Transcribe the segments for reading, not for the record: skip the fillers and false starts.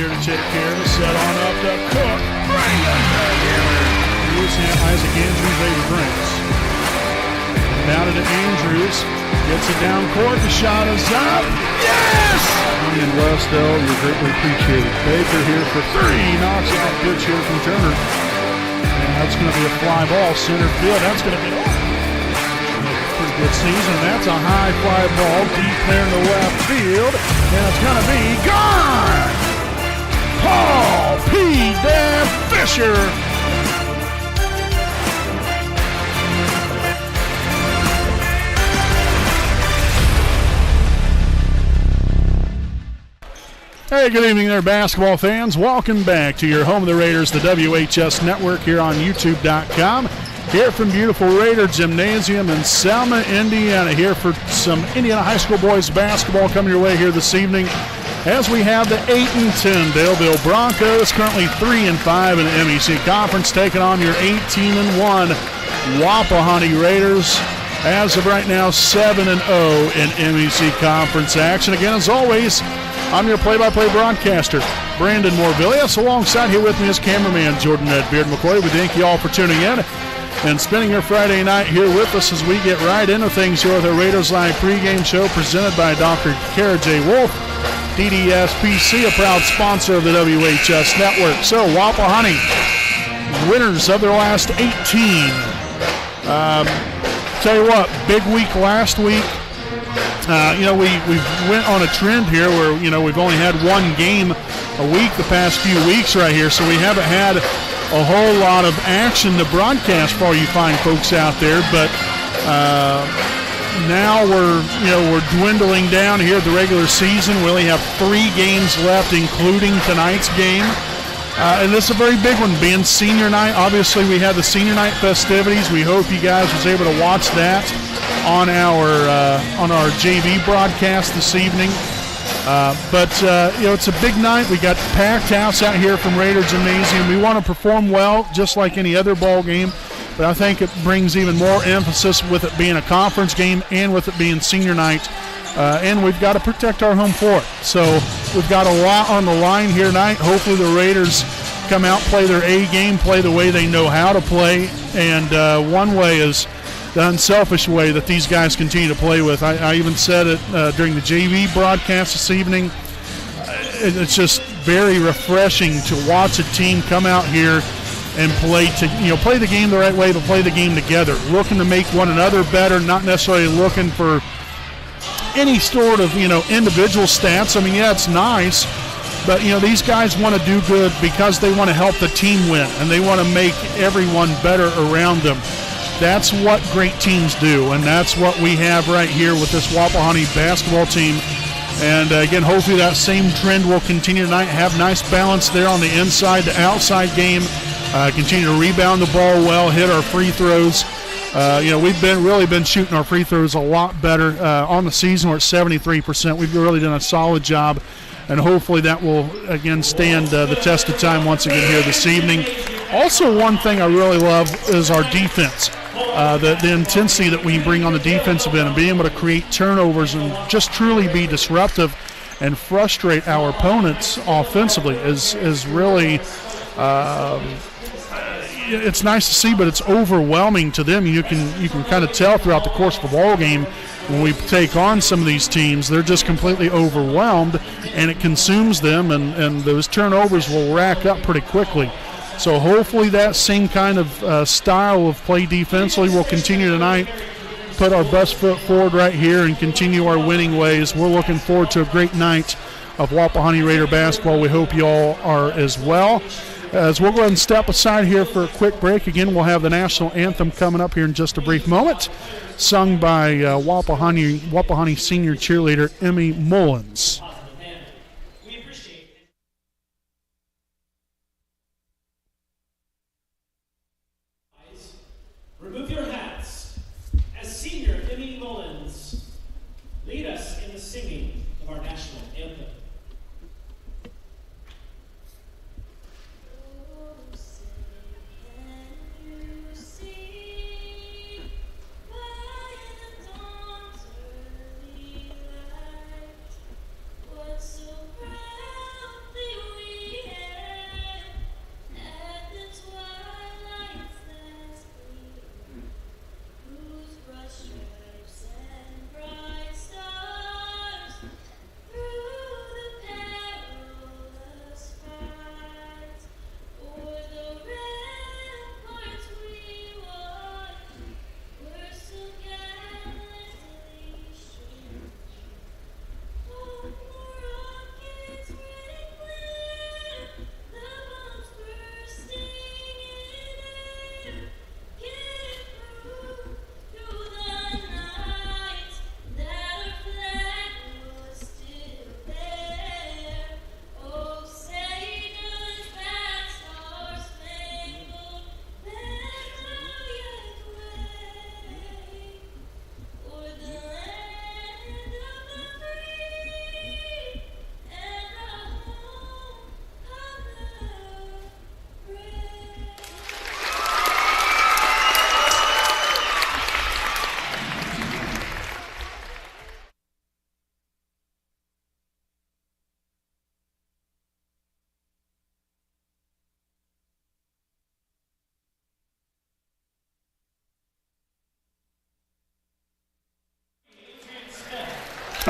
here to take care of it. Set on up to Cook. Isaac Andrews, Avery Brings. Mounted to Andrews. Gets it down court. The shot is up. Yes! And Westell, you're greatly appreciated. Baker here for three. Knocks out pitch here from Turner. And that's going to be a fly ball. Center field. That's going to be pretty good season. That's a high fly ball deep there in the left field. And it's going to be gone! Paul P. Dan Fisher. Hey, good evening there, basketball fans. Welcome back to your home of the Raiders, the WHS Network here on YouTube.com. Here from beautiful Raider Gymnasium in Selma, Indiana. Here for some Indiana High School boys basketball coming your way here this evening. As we have the 8-10 Daleville Broncos, currently 3-5 in the MEC Conference, taking on your 18-1 Wapahani Raiders. As of right now, 7-0 in MEC Conference action. Again, as always, I'm your play-by-play broadcaster, Brandon Morvillius. Alongside here with me is cameraman Jordan Ed Beard McCoy. We thank you all for tuning in and spending your Friday night here with us as we get right into things here with our Raiders Live pregame show presented by Dr. Kara J. Wolf, DDSPC, a proud sponsor of the WHS Network. So, Wapahani, winners of their last 18. Tell you what, big week last week. We went on a trend here where, we've only had one game a week the past few weeks right here, so we haven't had a whole lot of action to broadcast for all you fine folks out there, but now we're dwindling down here the regular season. We only have 3 games left, including tonight's game. And this is a very big one, being senior night. Obviously, we had the senior night festivities. We hope you guys was able to watch that on our JV broadcast this evening. But it's a big night. We got packed house out here from Raider Gymnasium. We want to perform well, just like any other ball game. But I think it brings even more emphasis with it being a conference game and with it being senior night. And we've got to protect our home floor. So we've got a lot on the line here tonight. Hopefully the Raiders come out, play their A game, play the way they know how to play. And one way is the unselfish way that these guys continue to play with. I even said it during the JV broadcast this evening. It's just very refreshing to watch a team come out here and play the game the right way, but play the game together, looking to make one another better, not necessarily looking for any sort of individual stats. I mean, yeah, it's nice, but these guys want to do good because they want to help the team win and they want to make everyone better around them. That's what great teams do, and that's what we have right here with this Wapahani basketball team. And again, hopefully that same trend will continue tonight. Have nice balance there on the inside to outside game. Continue to rebound the ball well, hit our free throws. We've really been shooting our free throws a lot better on the season. We're at 73%. We've really done a solid job, and hopefully that will again stand the test of time once again here this evening. Also, one thing I really love is our defense. The intensity that we bring on the defensive end and being able to create turnovers and just truly be disruptive and frustrate our opponents offensively is really it's nice to see, but it's overwhelming to them. You can kind of tell throughout the course of the ball game when we take on some of these teams, they're just completely overwhelmed, and it consumes them, and those turnovers will rack up pretty quickly. So hopefully that same kind of style of play defensively will continue tonight. Put our best foot forward right here and continue our winning ways. We're looking forward to a great night of Wapahani Raider basketball. We hope you all are as well. As we'll go ahead and step aside here for a quick break. Again, we'll have the national anthem coming up here in just a brief moment, sung by Wapahani senior cheerleader Emmy Mullins. Remove your hats as senior Emmy Mullins lead us in the singing of our national anthem. So proudly we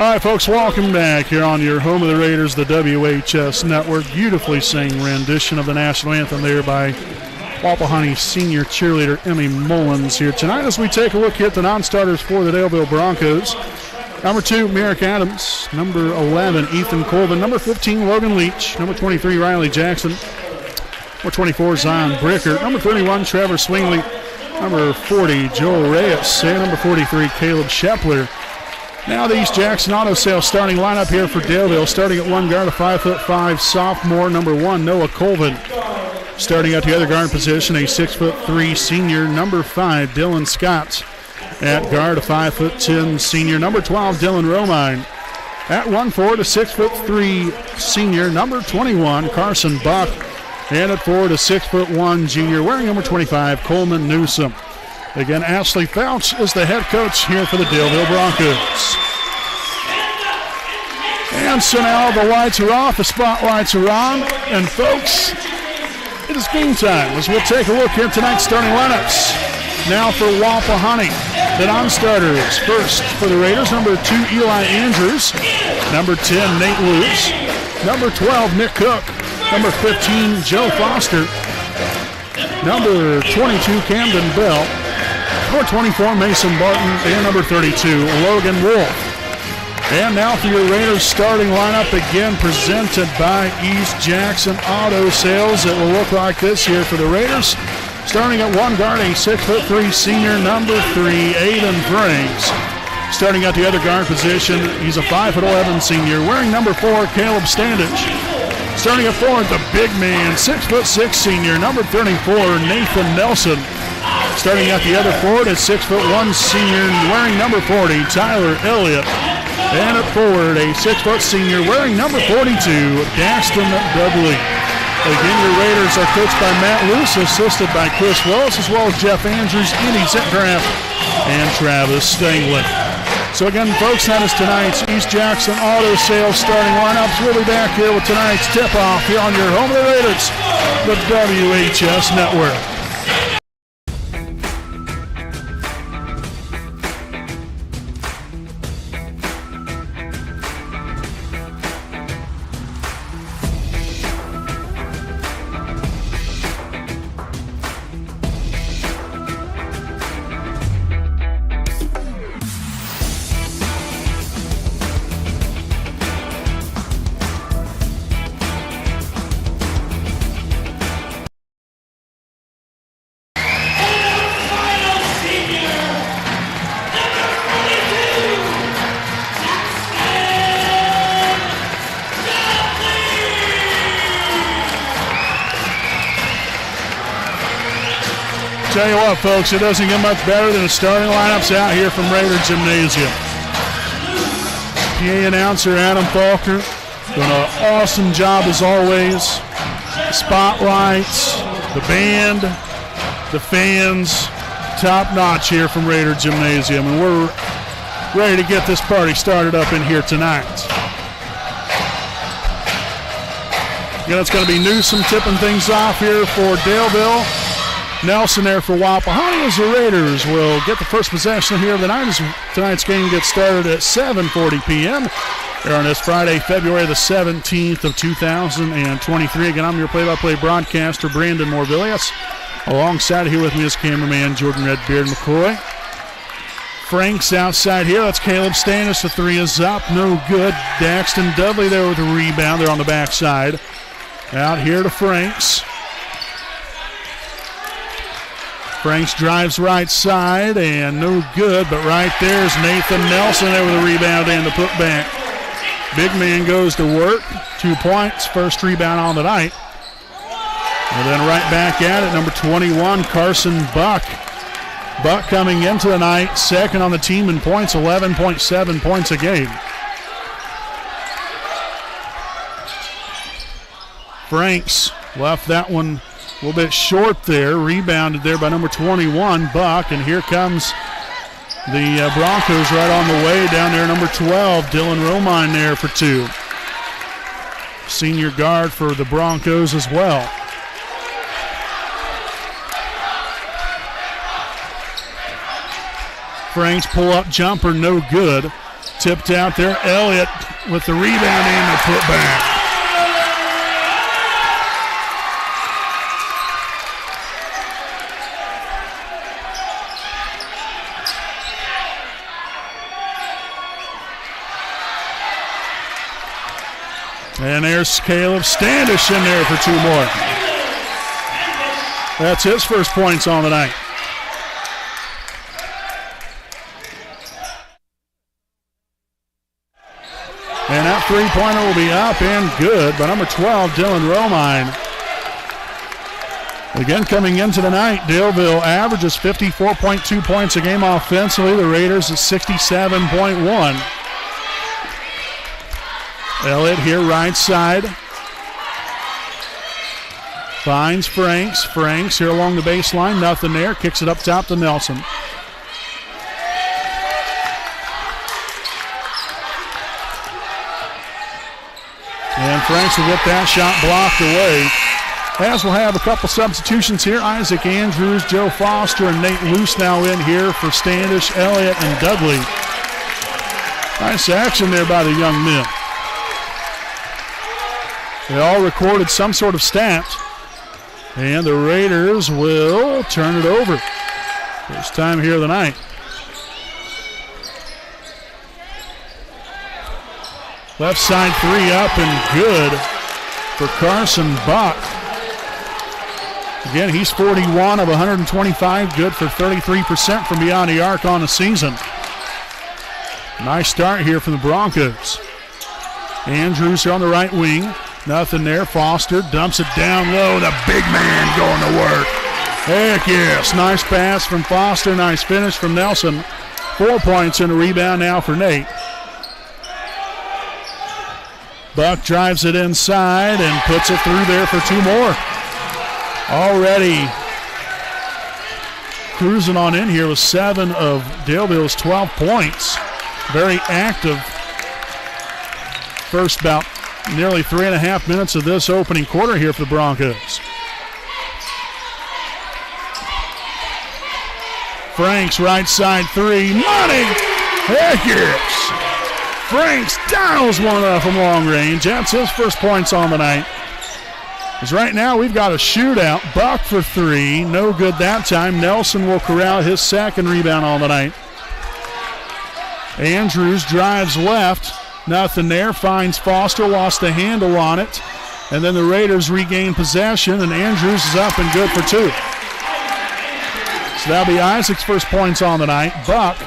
All right, folks, welcome back here on your home of the Raiders, the WHS Network. Beautifully sang rendition of the national anthem there by Wapahani senior cheerleader Emmy Mullins here tonight as we take a look here at the non-starters for the Daleville Broncos. Number 2, Merrick Adams. Number 11, Ethan Colvin. Number 15, Logan Leach. Number 23, Riley Jackson. Number 24, Zion Bricker. Number 31, Trevor Swingley. Number 40, Joel Reyes. And number 43, Caleb Shepler. Now the East Jackson Auto Sales starting lineup here for Daleville. Starting at one guard, a 5'5" sophomore, number 1, Noah Colvin. Starting at the other guard position, a 6'3" senior, number 5, Dylan Scott. At guard, a 5'10" senior, number 12, Dylan Romine. At 1 forward, a 6'3" senior, number 21, Carson Buck. And at forward, a 6'1" junior, wearing number 25, Coleman Newsom. Again, Ashley Fouch is the head coach here for the Daleville Broncos. And so now the lights are off, the spotlights are on, and folks, it is game time as we'll take a look here at tonight's starting lineups. Now for Wapahani, the non-starters. First for the Raiders, number 2, Eli Andrews. Number 10, Nate Lewis. Number 12, Nick Cook. Number 15, Joe Foster. Number 22, Camden Bell. Number 24, Mason Barton. And number 32, Logan Wolf. And now for your Raiders starting lineup, again presented by East Jackson Auto Sales. It will look like this here for the Raiders. Starting at one guard, a 6'3" senior, number 3, Aiden Franks. Starting at the other guard position, he's a 5'11" senior, wearing number 4, Caleb Standage. Starting at forward, the big man, 6'6" senior, number 34, Nathan Nelson. Starting at the other forward, a 6'1" senior, wearing number 40, Tyler Elliott. And at forward, a 6' senior, wearing number 42, Daxton Dudley. Again, your Raiders are coached by Matt Luce, assisted by Chris Willis, as well as Jeff Andrews, Indy Zitgraff, and Travis Stangley. So again, folks, that is tonight's East Jackson Auto Sales starting lineups. We'll be back here with tonight's tip-off here on your home of the Raiders, the WHS Network. Tell you what, folks, it doesn't get much better than the starting lineups out here from Raider Gymnasium. PA announcer Adam Faulkner doing an awesome job as always. The spotlights, the band, the fans, top notch here from Raider Gymnasium, and we're ready to get this party started up in here tonight. Again, it's going to be Newsom tipping things off here for Daleville. Nelson there for Wapahani as the Raiders will get the first possession here of the night as tonight's game gets started at 7:40 p.m. here on this Friday, February the 17th of 2023. Again, I'm your play-by-play broadcaster, Brandon Morvillius. Alongside here with me is cameraman Jordan Redbeard McCoy. Franks outside here. That's Caleb Standish. The three is up. No good. Daxton Dudley there with a rebound. They're on the backside. Out here to Franks. Franks drives right side and no good, but right there's Nathan Nelson there with a rebound and the putback. Big man goes to work. 2 points, first rebound on the night. And then right back at it, number 21, Carson Buck. Buck coming into the night, second on the team in points, 11.7 points a game. Franks left that one a little bit short there, rebounded there by number 21, Buck, and here comes the Broncos right on the way down there, number 12, Dylan Romine there for 2. Senior guard for the Broncos as well. Franks pull-up jumper, no good. tipped out there. Elliott with the rebound and the putback. And there's Caleb Standish in there for 2 more. That's his first points on the night. And that three-pointer will be up and good by number 12, Dylan Romine. Again, coming into the night, Daleville averages 54.2 points a game offensively. The Raiders at 67.1. Elliott here right side. Finds Franks. Franks here along the baseline. Nothing there. Kicks it up top to Nelson. And Franks will get that shot blocked away. As we'll have a couple substitutions here. Isaac Andrews, Joe Foster, and Nate Luce now in here for Standish, Elliott, and Dudley. Nice action there by the young men. They all recorded some sort of stat. And the Raiders will turn it over. First time here of the night. Left side three up and good for Carson Buck. Again, he's 41 of 125, good for 33% from beyond the arc on the season. Nice start here from the Broncos. Andrews here on the right wing. Nothing there. Foster dumps it down low. The big man going to work. Heck yes. Nice pass from Foster. Nice finish from Nelson. 4 points and a rebound now for Nate. Buck drives it inside and puts it through there for 2 more. Already cruising on in here with 7 of Daleville's 12 points. Very active. First about nearly 3.5 minutes of this opening quarter here for the Broncos. Franks right side three. Money! Heck yes! Franks dials one up from long range. That's his first points on the night. Because right now we've got a shootout. Buck for 3. No good that time. Nelson will corral his second rebound on the night. Andrews drives left. Nothing there. Finds Foster. Lost the handle on it. And then the Raiders regain possession. And Andrews is up and good for 2. So that'll be Isaac's first points on the night. Buck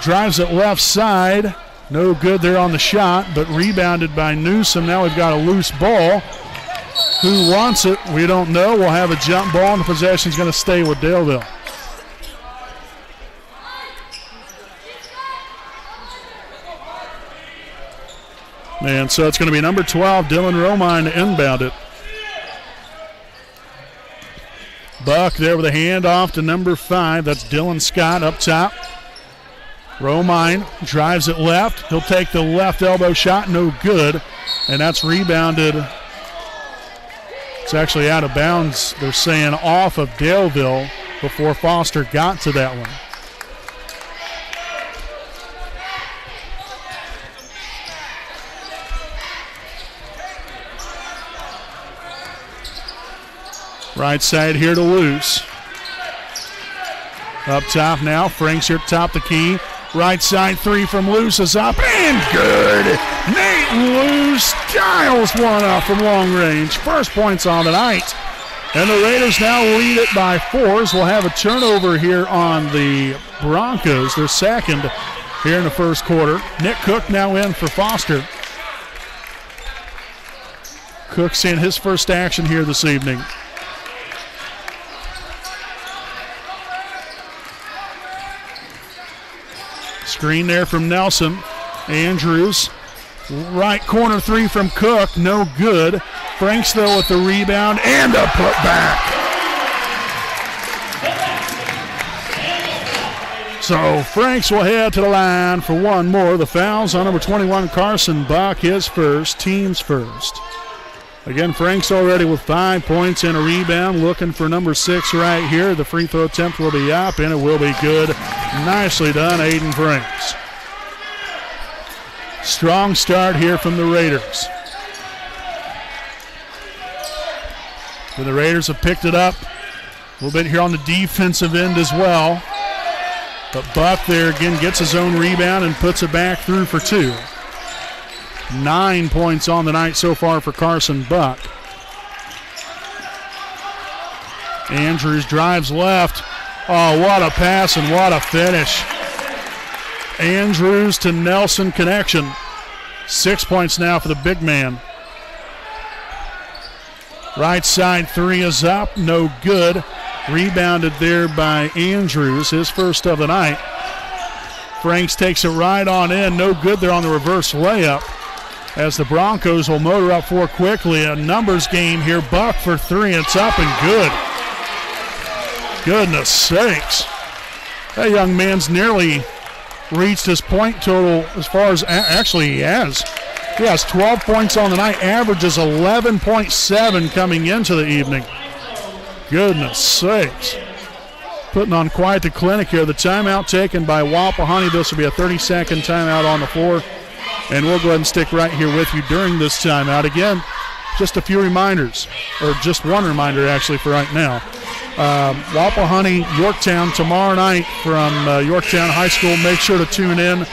drives it left side. No good there on the shot, but rebounded by Newsom. Now we've got a loose ball. Who wants it? We don't know. We'll have a jump ball, and the possession's going to stay with Daleville. And so it's going to be number 12, Dylan Romine, to inbound it. Buck there with a handoff to number 5. That's Dylan Scott up top. Romine drives it left. He'll take the left elbow shot. No good. And that's rebounded. It's actually out of bounds, they're saying, off of Daleville before Foster got to that one. Right side here to Luce. Up top now. Franks here top the key. Right side three from Luce is up and good. Nate Luce dials one up from long range. First points on the night. And the Raiders now lead it by 4s. We'll have a turnover here on the Broncos. Their second here in the first quarter. Nick Cook now in for Foster. Cook's in his first action here this evening. Screen there from Nelson. Andrews. Right corner three from Cook. No good. Franks, though, with the rebound and a putback. So Franks will head to the line for one more. The foul's on number 21, Carson Buck, his first, team's first. Again, Franks already with 5 points and a rebound, looking for number 6 right here. The free throw attempt will be up, and it will be good. Nicely done, Aiden Franks. Strong start here from the Raiders. But the Raiders have picked it up a little bit here on the defensive end as well. But Buck there again gets his own rebound and puts it back through for 2. 9 points on the night so far for Carson Buck. Andrews drives left. Oh, what a pass and what a finish. Andrews to Nelson connection. 6 points now for the big man. Right side 3 is up, no good. Rebounded there by Andrews, his first of the night. Franks takes it right on in, no good there on the reverse layup. As the Broncos will motor up 4 quickly. A numbers game here, Buck for 3, it's up and good. Goodness sakes. That young man's nearly reached his point total as far as actually he has. He has 12 points on the night, averages 11.7 coming into the evening. Goodness sakes. Putting on quite the clinic here. The timeout taken by Wapahani. This will be a 30-second timeout on the floor. And we'll go ahead and stick right here with you during this timeout. Again, just a few reminders, or just one reminder actually for right now. Wapahani, Yorktown tomorrow night from Yorktown High School. Make sure to tune in.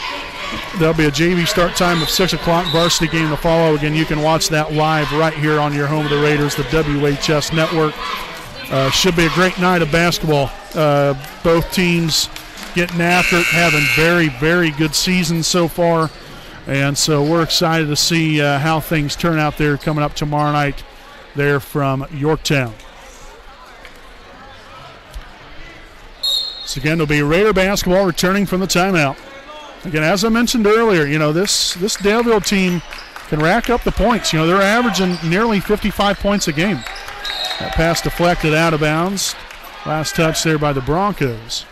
There'll be a JV start time of 6 o'clock, varsity game to follow. Again, you can watch that live right here on your home of the Raiders, the WHS Network. Should be a great night of basketball. Both teams getting after it, having very, very good seasons so far. And so we're excited to see how things turn out there coming up tomorrow night there from Yorktown. So again, it'll be Raider basketball returning from the timeout. Again, as I mentioned earlier, this Daleville team can rack up the points. They're averaging nearly 55 points a game. That pass deflected out of bounds. Last touch there by the Broncos.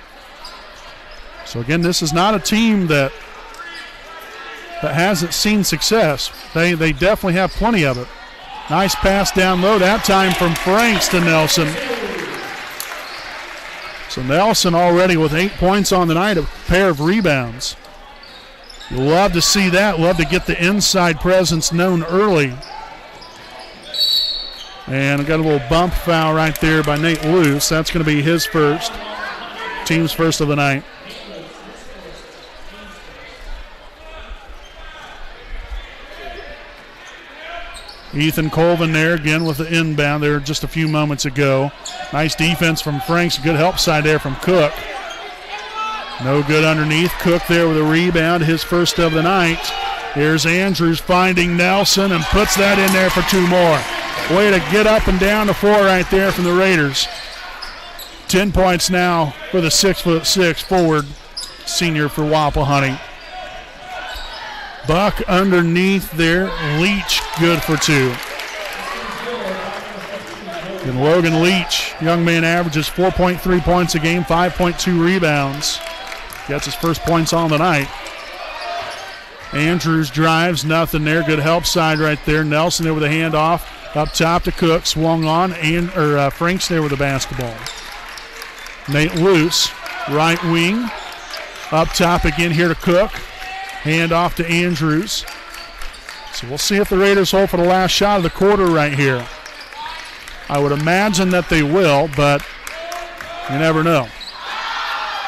So again, this is not a team that hasn't seen success. They definitely have plenty of it. Nice pass down low, that time from Franks to Nelson. So Nelson already with 8 points on the night, a pair of rebounds. You love to see that. Love to get the inside presence known early. And I got a little bump foul right there by Nate Luce. That's going to be his first, team's first of the night. Ethan Colvin there again with the inbound there just a few moments ago. Nice defense from Franks. Good help side there from Cook. No good underneath. Cook there with a rebound, his first of the night. Here's Andrews finding Nelson and puts that in there for 2 more. Way to get up and down the floor right there from the Raiders. 10 points now for the 6'6" forward senior for Wapahani. Buck underneath there. Leach good for 2. And Logan Leach, young man, averages 4.3 points a game, 5.2 rebounds. Gets his first points on the night. Andrews drives, nothing there. Good help side right there. Nelson there with a handoff. Up top to Cook, swung on, and Franks there with the basketball. Nate Luce, right wing. Up top again here to Cook. Hand off to Andrews. So we'll see if the Raiders hold for the last shot of the quarter right here. I would imagine that they will, but you never know.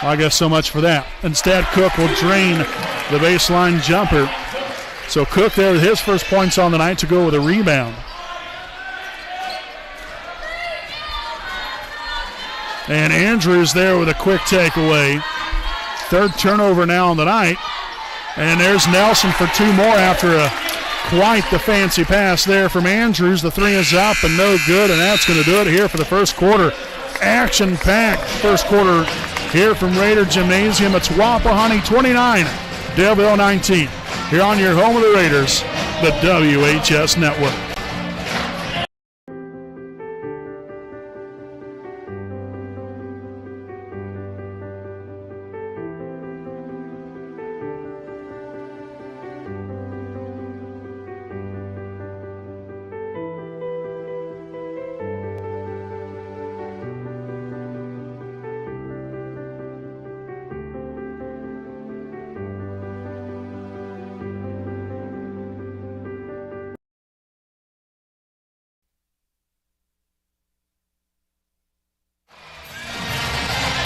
Well, I guess so much for that. Instead, Cook will drain the baseline jumper. So Cook there with his first points on the night to go with a rebound. And Andrews there with a quick takeaway. Third turnover now on the night. And there's Nelson for 2 more after quite the fancy pass there from Andrews. The 3 is up and no good, and that's going to do it here for the first quarter. Action-packed first quarter here from Raider Gymnasium. It's Wapahani 29, Daleville 19. Here on your home of the Raiders, the WHS Network.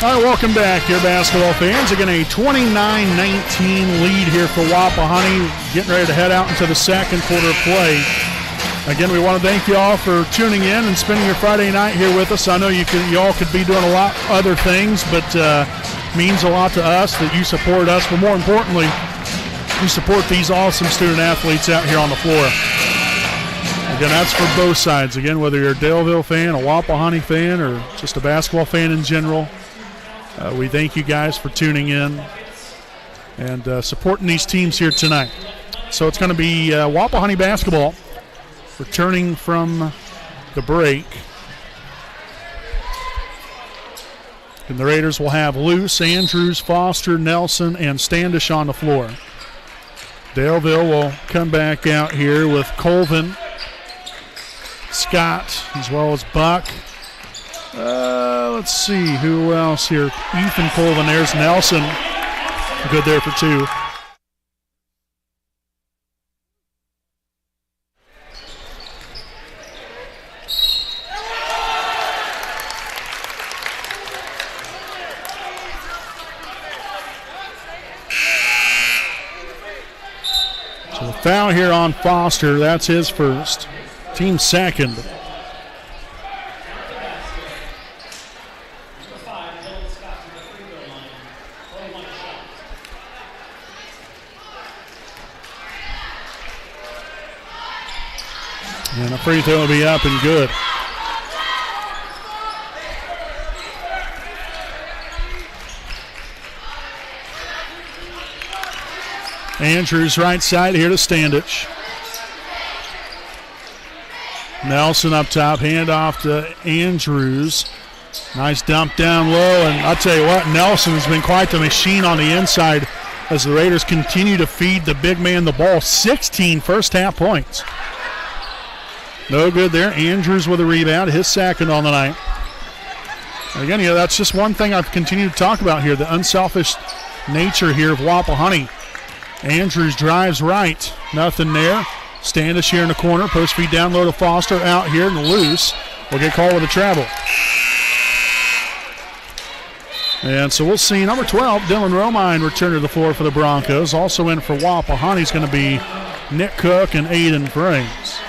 All right, welcome back here, basketball fans. Again, a 29-19 lead here for Wapahani, getting ready to head out into the second quarter of play. Again, we want to thank you all for tuning in and spending your Friday night here with us. I know you all could be doing a lot of other things, but means a lot to us that you support us. But more importantly, you support these awesome student athletes out here on the floor. Again, that's for both sides. Again, whether you're a Daleville fan, a Wapahani fan, or just a basketball fan in general, we thank you guys for tuning in and supporting these teams here tonight. So it's going to be Wapahani basketball returning from the break. And the Raiders will have Luce, Andrews, Foster, Nelson, and Standish on the floor. Daleville will come back out here with Colvin, Scott, as well as Buck. Let's see who else here. Ethan Colvin, there's Nelson. Good there for two. So the foul here on Foster, that's his first. Team second. And a free throw will be up and good. Andrews right side here to Standish. Nelson up top, handoff to Andrews. Nice dump down low, and I'll tell you what, Nelson has been quite the machine on the inside as the Raiders continue to feed the big man the ball. 16 first half points. No good there. Andrews with a rebound, his second on the night. Again, that's just one thing I've continued to talk about here, the unselfish nature here of Wapahani. Andrews drives right, nothing there. Standish here in the corner, post feed down low to Foster, out here and Loose will get called with a travel. And so we'll see number 12, Dylan Romine, return to the floor for the Broncos. Also in for Wapahani is going to be Nick Cook and Aiden Franks.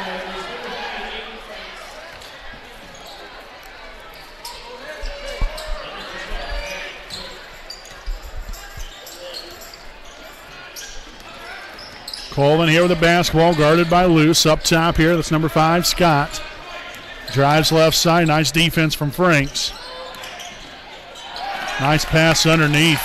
Colvin here with the basketball, guarded by Luce. Up top here, that's number 5, Scott. Drives left side, nice defense from Franks. Nice pass underneath.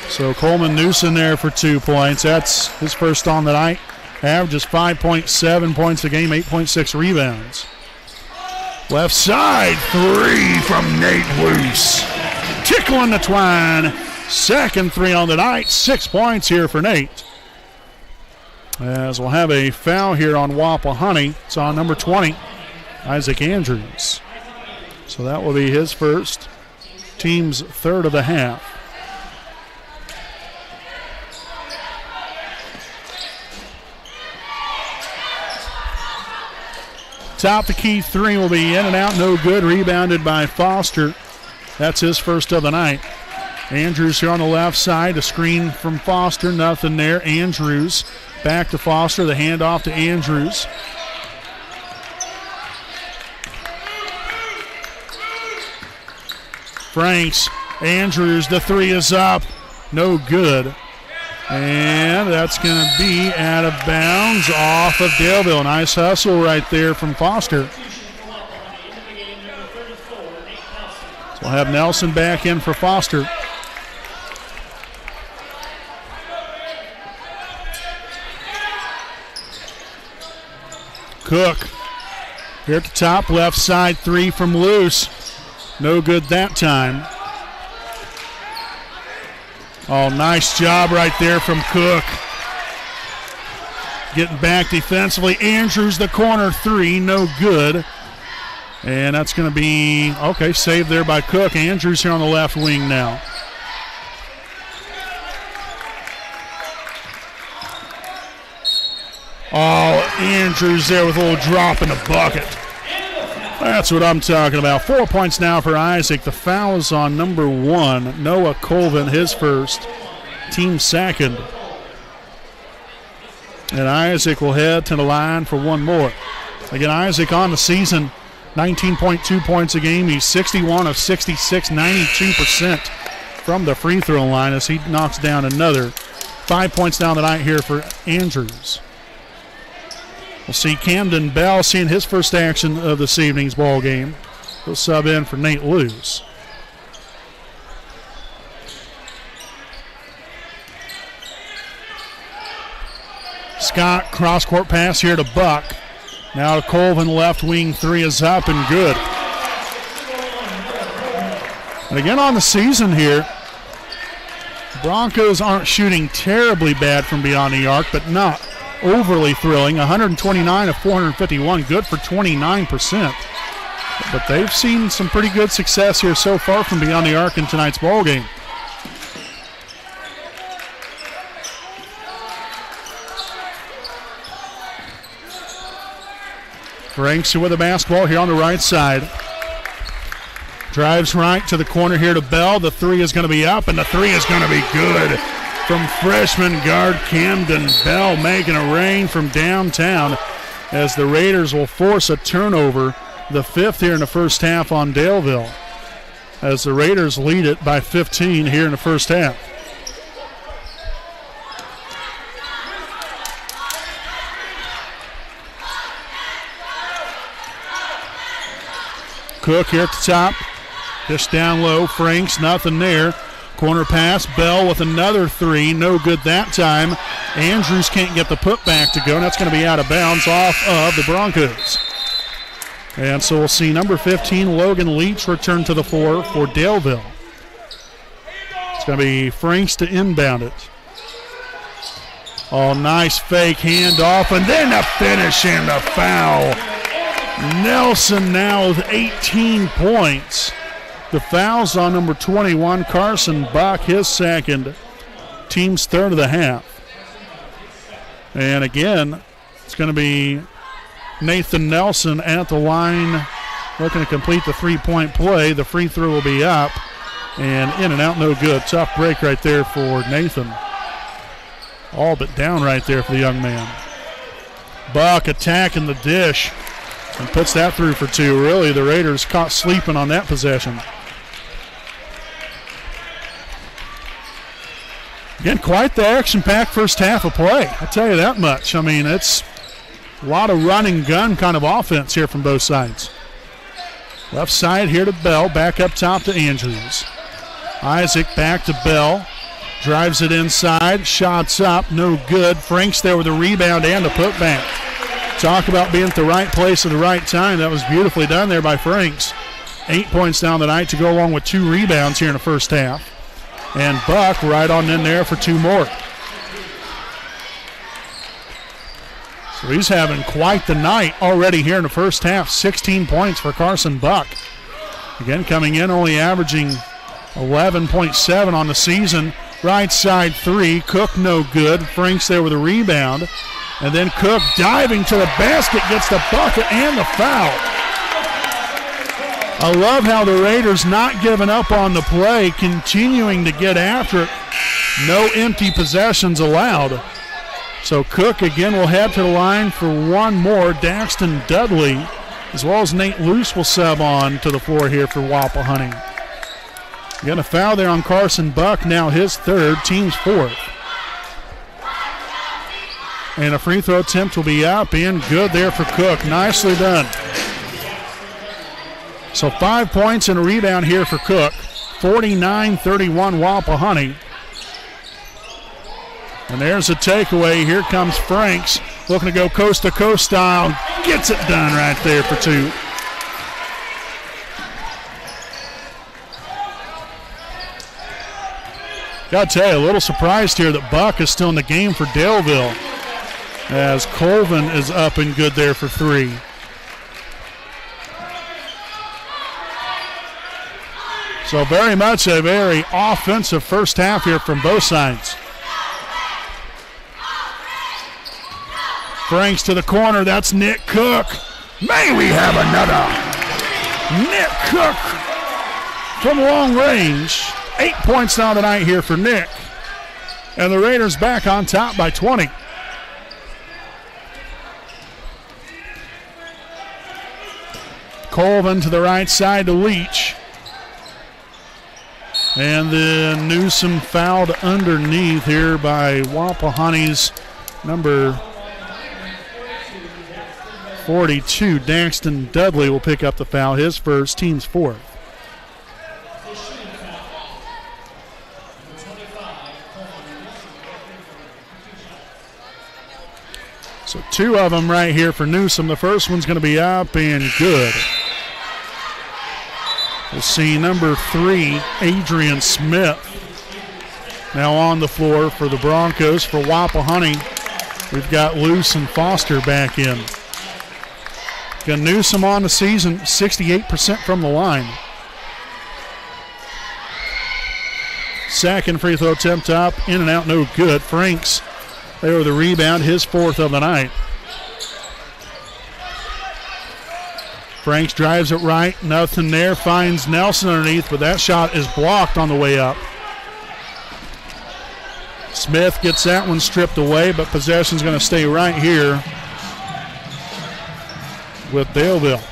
So Coleman Newsom there for 2 points. That's his first on the night. Averages 5.7 points a game, 8.6 rebounds. Left side, 3 from Nate Luce. Tickling the twine. Second 3 on the night, 6 points here for Nate. As we'll have a foul here on Wapahani. It's on number 20, Isaac Andrews. So that will be his first, team's third of the half. Top the key 3 will be in and out, no good. Rebounded by Foster. That's his first of the night. Andrews here on the left side, a screen from Foster, nothing there. Andrews back to Foster, the handoff to Andrews. Franks, Andrews, the 3 is up, no good. And that's going to be out of bounds off of Daleville. Nice hustle right there from Foster. So we'll have Nelson back in for Foster. Cook here at the top, left side 3 from Luce. No good that time. Oh, nice job right there from Cook. Getting back defensively. Andrews, the corner 3, no good. And that's going to be, okay, saved there by Cook. Andrews here on the left wing now. Oh, Andrews there with a little drop in the bucket. That's what I'm talking about. 4 points now for Isaac. The foul is on number 1, Noah Colvin, his first, team second. And Isaac will head to the line for one more. Again, Isaac on the season, 19.2 points a game. He's 61 of 66, 92% from the free throw line as he knocks down another. 5 points down the night here for Andrews. We'll see Camden Bell seeing his first action of this evening's ball game. He'll sub in for Nate Luce. Scott, cross-court pass here to Buck. Now to Colvin, left wing three is up and good. And again on the season here, Broncos aren't shooting terribly bad from beyond the arc, but not overly thrilling. 129 of 451, good for 29%. But they've seen some pretty good success here so far from beyond the arc in tonight's ball game. Franks with the basketball here on the right side. Drives right to the corner here to Bell. The three is going to be up, and the three is going to be good from freshman guard Camden Bell, making a rain from downtown as the Raiders will force a turnover, the 5th here in the first half on Daleville, as the Raiders lead it by 15 here in the first half. Cook here at the top. Dish down low. Franks, nothing there. Corner pass. Bell with another three. No good that time. Andrews can't get the putback to go. And that's going to be out of bounds off of the Broncos. And so we'll see number 15, Logan Leach, return to the floor for Daleville. It's going to be Franks to inbound it. Oh, nice fake handoff. And then the finish and the foul. Nelson now with 18 points. The foul's on number 21, Carson Buck, his second, team's third of the half. And again, it's going to be Nathan Nelson at the line looking to complete the three-point play. The free throw will be up and in and out, no good. Tough break right there for Nathan. All but down right there for the young man. Buck attacking the dish and puts that through for two. Really, the Raiders caught sleeping on that possession. Again, quite the action-packed first half of play. I'll tell you that much. I mean, it's a lot of run and gun kind of offense here from both sides. Left side here to Bell, back up top to Andrews. Isaac back to Bell. Drives it inside, shots up, no good. Franks there with a rebound and a putback. Talk about being at the right place at the right time. That was beautifully done there by Franks. 8 points down the night to go along with 2 rebounds here in the first half. And Buck right on in there for 2 more. So he's having quite the night already here in the first half. 16 points for Carson Buck. Again, coming in only averaging 11.7 on the season. Right side three, Cook no good. Franks there with a rebound. And then Cook diving to the basket, gets the bucket and the foul. I love how the Raiders not giving up on the play, continuing to get after it. No empty possessions allowed. So Cook again will head to the line for one more. Daxton Dudley, as well as Nate Luce, will sub on to the floor here for Wapahani. Again, a foul there on Carson Buck, now his third, team's fourth. And a free throw attempt will be up and good there for Cook. Nicely done. So 5 points and a rebound here for Cook. 49-31 Wapahani. And there's a takeaway. Here comes Franks, looking to go coast-to-coast style. Gets it done right there for 2. Got to tell you, a little surprised here that Buck is still in the game for Daleville, as Colvin is up and good there for 3. So very much a very offensive first half here from both sides. Franks to the corner. That's Nick Cook. May we have another. Nick Cook from long range. 8 points now tonight here for Nick. And the Raiders back on top by 20. Colvin to the right side to Leach. And then Newsom fouled underneath here by Wapahani's number 42. Daxton Dudley will pick up the foul, his first, team's fourth. So two of them right here for Newsom. The first one's going to be up and good. We'll see number 3, Adrian Smith, now on the floor for the Broncos. For Wapahani, we've got Luce and Foster back in. Got Newsom on the season, 68% from the line. Second free throw attempt up, in and out, no good. Franks there with the rebound, his fourth of the night. Franks drives it right, nothing there, finds Nelson underneath, but that shot is blocked on the way up. Smith gets that one stripped away, but possession's going to stay right here with Daleville.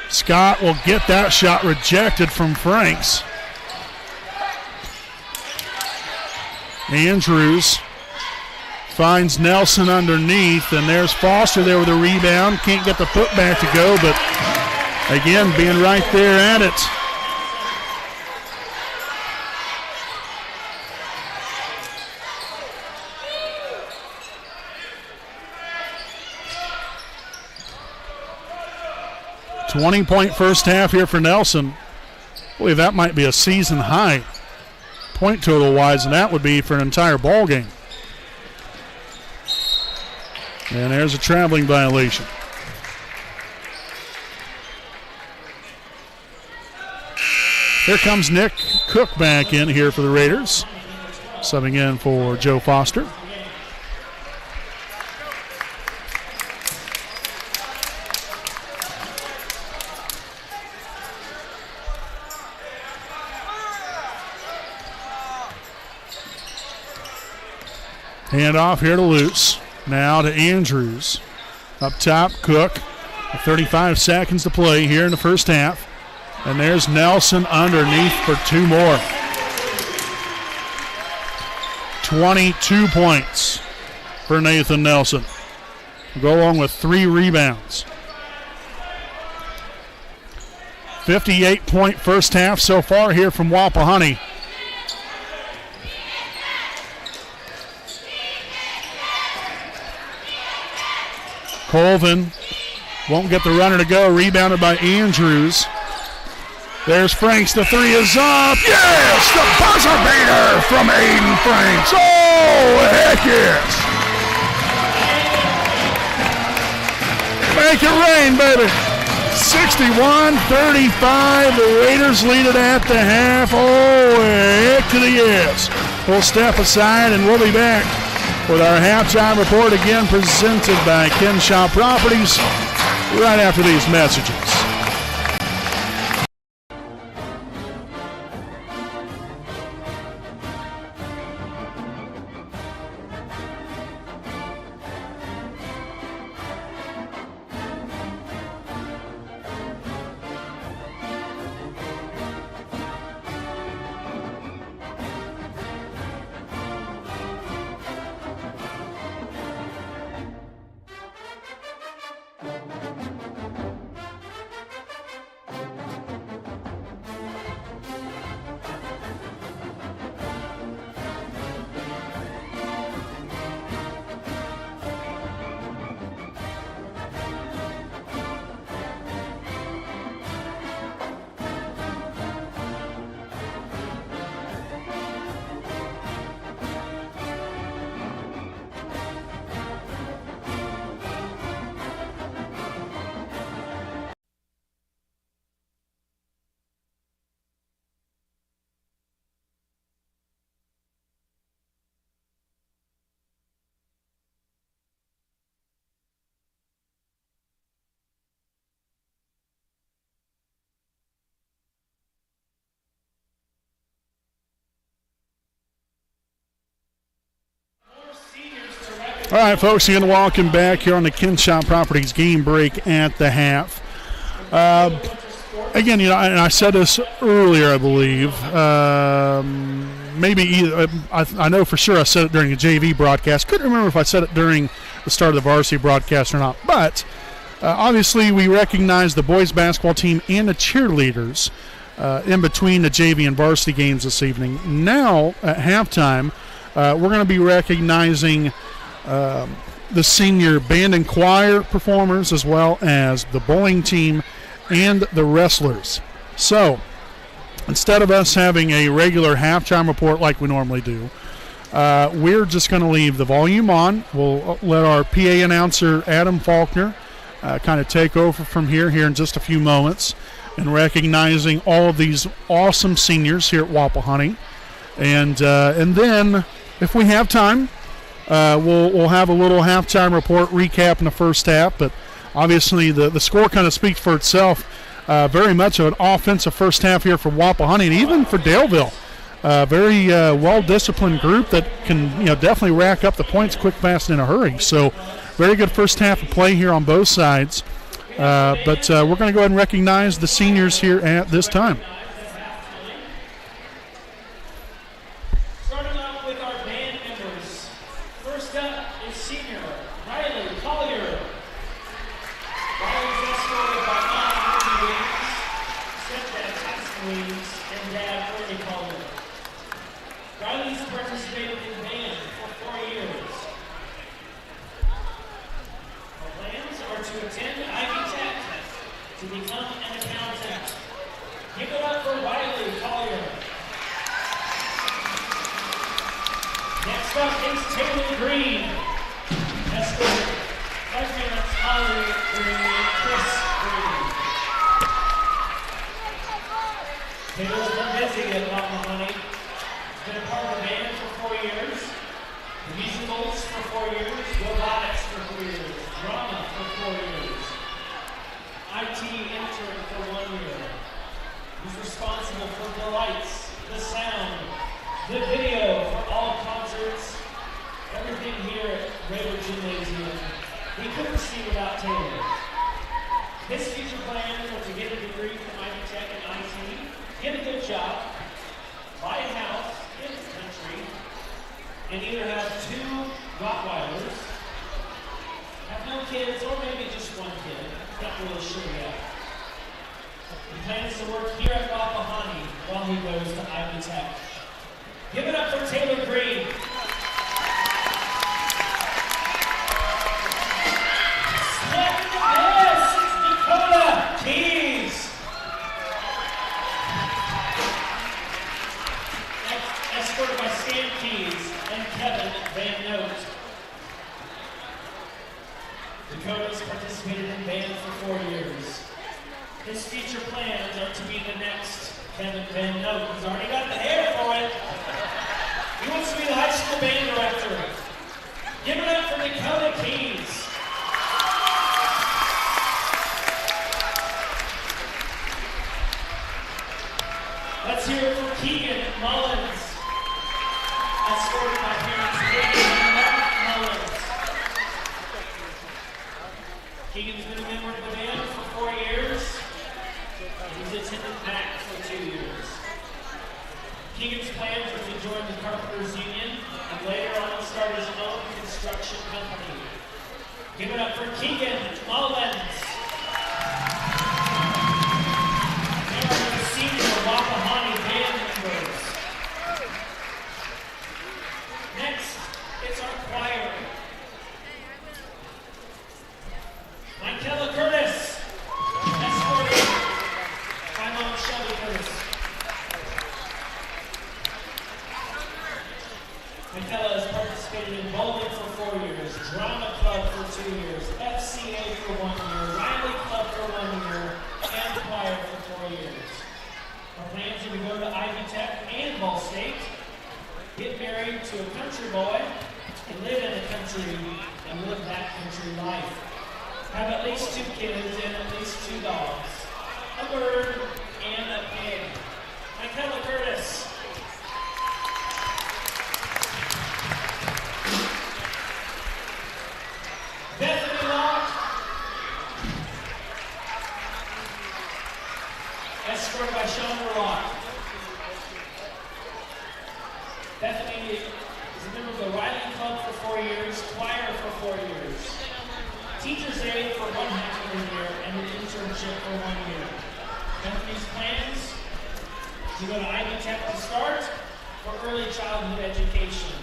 Scott will get that shot rejected from Franks. Andrews finds Nelson underneath, and there's Foster there with a rebound. Can't get the putback to go, but again, being right there at it. .20 first half here for Nelson. I believe that might be a season high point total wise, and that would be for an entire ball game. And there's a traveling violation. Here comes Nick Cook back in here for the Raiders, subbing in for Joe Foster. Hand off here to Luce. Now to Andrews. Up top, Cook. 35 seconds to play here in the first half. And there's Nelson underneath for two more. 22 points for Nathan Nelson. Go along with 3 rebounds. 58-point first half so far here from Wapahani. Colvin won't get the runner to go. Rebounded by Andrews. There's Franks. The three is up. Yes! The buzzer beater from Aiden Franks. Oh, heck yes! Make it rain, baby. 61-35. The Raiders lead it at the half. Oh, heck to the yes. We'll step aside and we'll be back with our halftime report, again presented by Kenshaw Properties, right after these messages. All right, folks, again, welcome back here on the Kinshop Properties Game Break at the half. Again, you know, and I said this earlier, I believe. I know for sure I said it during the JV broadcast. Couldn't remember if I said it during the start of the varsity broadcast or not. But obviously, we recognize the boys basketball team and the cheerleaders in between the JV and varsity games this evening. Now, at halftime, we're going to be recognizing the senior band and choir performers, as well as the bowling team and the wrestlers. So, instead of us having a regular halftime report like we normally do, we're just going to leave the volume on. We'll let our PA announcer, Adam Faulkner, kind of take over from here in just a few moments, and recognizing all of these awesome seniors here at Wapahani. And then, if we have time, we'll have a little halftime report recap in the first half. But obviously, the score kind of speaks for itself. Very much of an offensive first half here for Wapahani, and even for Daleville. Very well-disciplined group that can, definitely rack up the points quick, fast, and in a hurry. So, very good first half of play here on both sides. But we're going to go ahead and recognize the seniors here at this time. escorted by Sean Rock. Bethany is a member of the Riley Club for 4 years, choir for 4 years, teacher's aide for 1.5 of a year, and an internship for 1 year. Bethany's plans to go to Ivy Tech to start for early childhood education,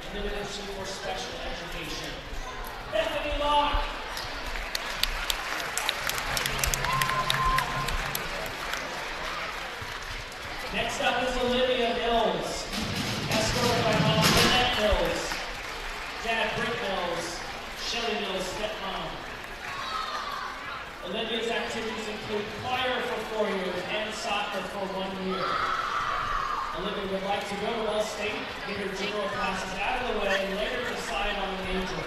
and then eventually for special education. Bethany Locke. Next up is Olivia Mills, escorted by Mom Lynette Mills, Dad Britt Mills, Shelly Mills' stepmom. Olivia's activities include choir for 4 years and soccer for 1 year. Olivia would like to go to Wall State, get her general classes out of the way, and later decide on a major.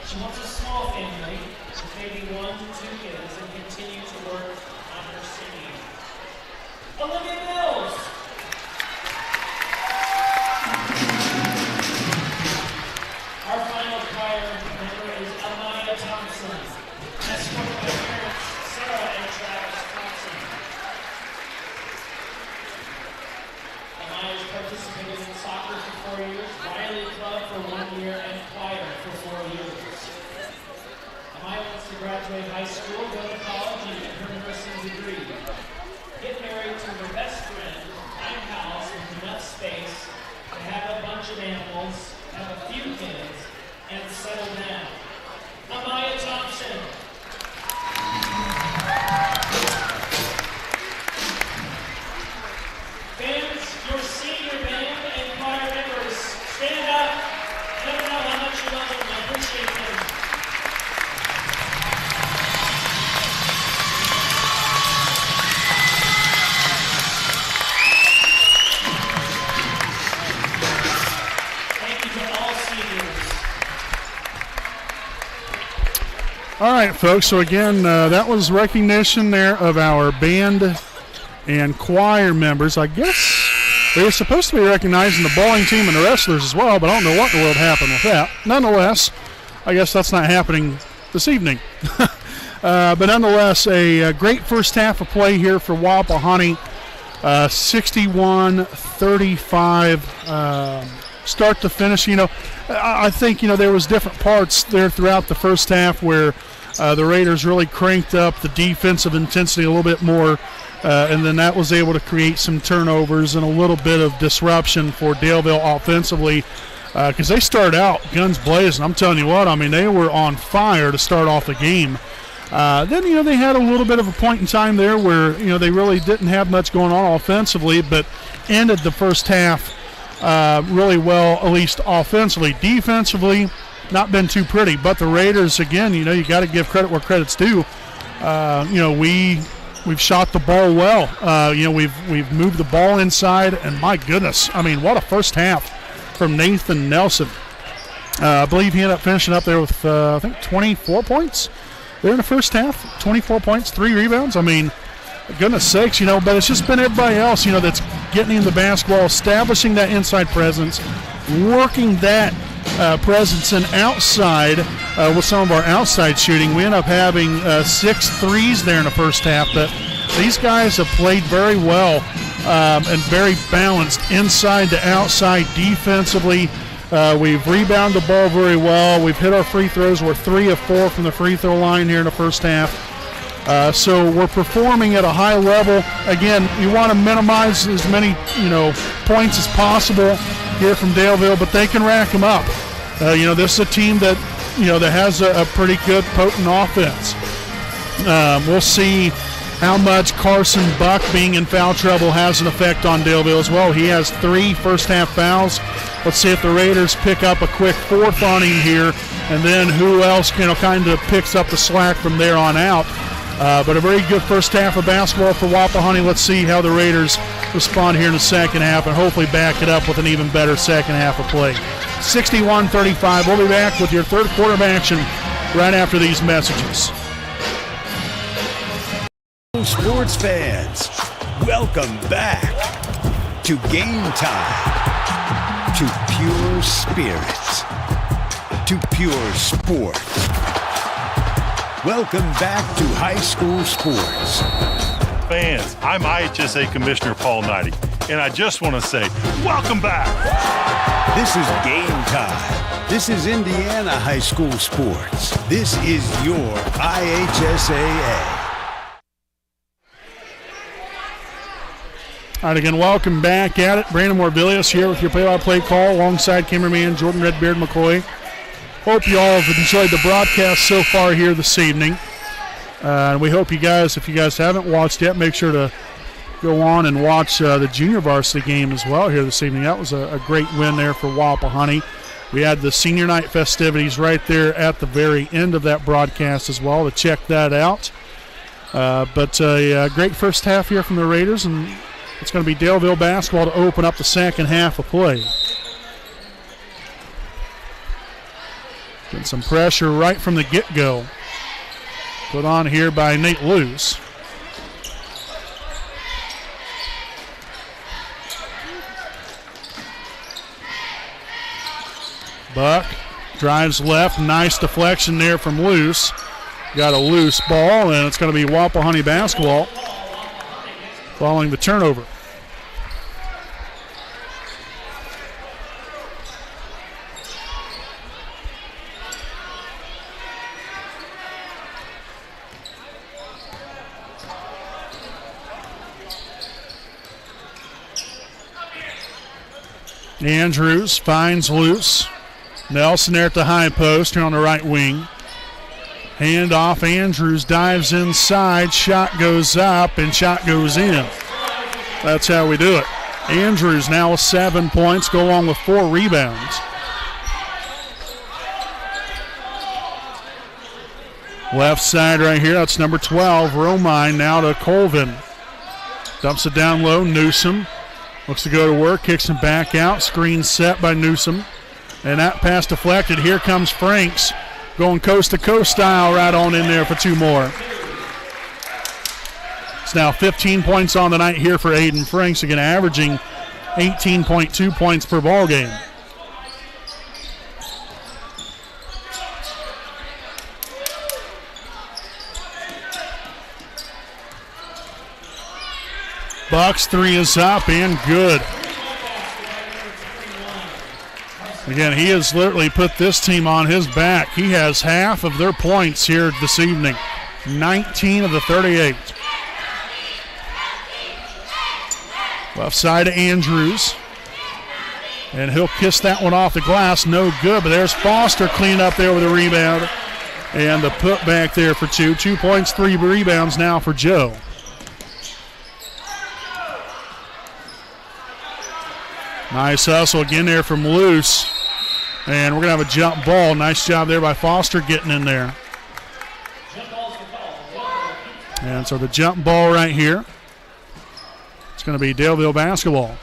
She wants a small family with maybe 1 to 2 kids and continue to work on her singing. Olivia Mills. Our final choir member is Amaya Thompson, escorted by parents Sarah and Travis Thompson. Amaya has participated in soccer for 4 years, Riley Club for 1 year, and choir for 4 years. Amaya wants to graduate high school, go to college, and get her nursing degree. Get married to her best friend, buy a house with enough space to have a bunch of animals, have a few kids, and settle down. Amaya Thompson. Fans, your senior band and choir members, stand up. Let them know how much you love them. I appreciate them. All right, folks, so again, that was recognition there of our band and choir members. I guess they were supposed to be recognizing the bowling team and the wrestlers as well, but I don't know what in the world happened with that. Nonetheless, I guess that's not happening this evening. But nonetheless, a great first half of play here for Wapahani. 61-35 start to finish. You know, I think, you know, there was different parts there throughout the first half where the Raiders really cranked up the defensive intensity a little bit more, and then that was able to create some turnovers and a little bit of disruption for Daleville offensively, because they started out guns blazing. I'm telling you what, I mean, they were on fire to start off the game. Then, you know, they had a little bit of a point in time there where, you know, they really didn't have much going on offensively, but ended the first half really well, at least offensively. Defensively, not been too pretty, but the Raiders, again, you know, you got to give credit where credit's due. You know, we've shot the ball well. You know, we've moved the ball inside, and my goodness, I mean, what a first half from Nathan Nelson. I believe he ended up finishing up there with, I think, 24 points there in the first half. 24 points, 3 rebounds. I mean, goodness sakes, you know, but it's just been everybody else, you know, that's getting in the basketball, establishing that inside presence, working that presence and outside with some of our outside shooting. We end up having 6 threes there in the first half, but these guys have played very well and very balanced inside to outside defensively. We've rebounded the ball very well. We've hit our free throws. We're 3 of 4 from the free throw line here in the first half. So we're performing at a high level. Again, you want to minimize as many, you know, points as possible here from Daleville, but they can rack them up. You know, this is a team that, you know, that has a pretty good, potent offense. We'll see how much Carson Buck being in foul trouble has an effect on Daleville as well. He has 3 first-half fouls. Let's see if the Raiders pick up a quick 4th on him here, and then who else, you know, kind of picks up the slack from there on out. But a very good first half of basketball for Wapahani. Let's see how the Raiders respond here in the second half and hopefully back it up with an even better second half of play. 61-35. We'll be back with your third quarter of action right after these messages. Sports fans, welcome back to Game Time, to pure spirits, to pure sports. Welcome back to high school sports. fans. I'm IHSA Commissioner Paul Knighty, and I just want to say, welcome back. This is Game Time. This is Indiana high school sports. This is your IHSAA. All right, again, welcome back at it. Brandon Morbilius here with your play-by-play call alongside cameraman Jordan Redbeard McCoy. Hope you all have enjoyed the broadcast so far here this evening. And we hope you guys, if you guys haven't watched yet, make sure to go on and watch the junior varsity game as well here this evening. That was a great win there for Wapahani. We had the senior night festivities right there at the very end of that broadcast as well, to check that out. But a great first half here from the Raiders, and it's going to be Daleville basketball to open up the second half of play. Getting some pressure right from the get-go. Put on here by Nate Luce. Buck drives left. Nice deflection there from Luce. Got a loose ball, and it's going to be Wapahani basketball following the turnover. Andrews finds Luce. Nelson there at the high post here on the right wing. Hand off, Andrews dives inside, shot goes up, and shot goes in. That's how we do it. Andrews now with 7 points, go along with 4 rebounds. Left side right here, that's number 12, Romine, now to Colvin. Dumps it down low, Newsom. Looks to go to work, kicks him back out, screen set by Newsom. And that pass deflected. Here comes Franks, going coast-to-coast style right on in there for 2 more. It's now 15 points on the night here for Aiden Franks, again averaging 18.2 points per ball game. Bucks 3 is up and good. Again, he has literally put this team on his back. He has half of their points here this evening. 19 of the 38. Left side to Andrews. And he'll kiss that one off the glass. No good, but there's Foster cleaned up there with a rebound. And the putback there for 2. 2 points, 3 rebounds now for Joe. Nice hustle again there from Luce. And we're going to have a jump ball. Nice job there by Foster getting in there. And so the jump ball right here. It's going to be Daleville basketball.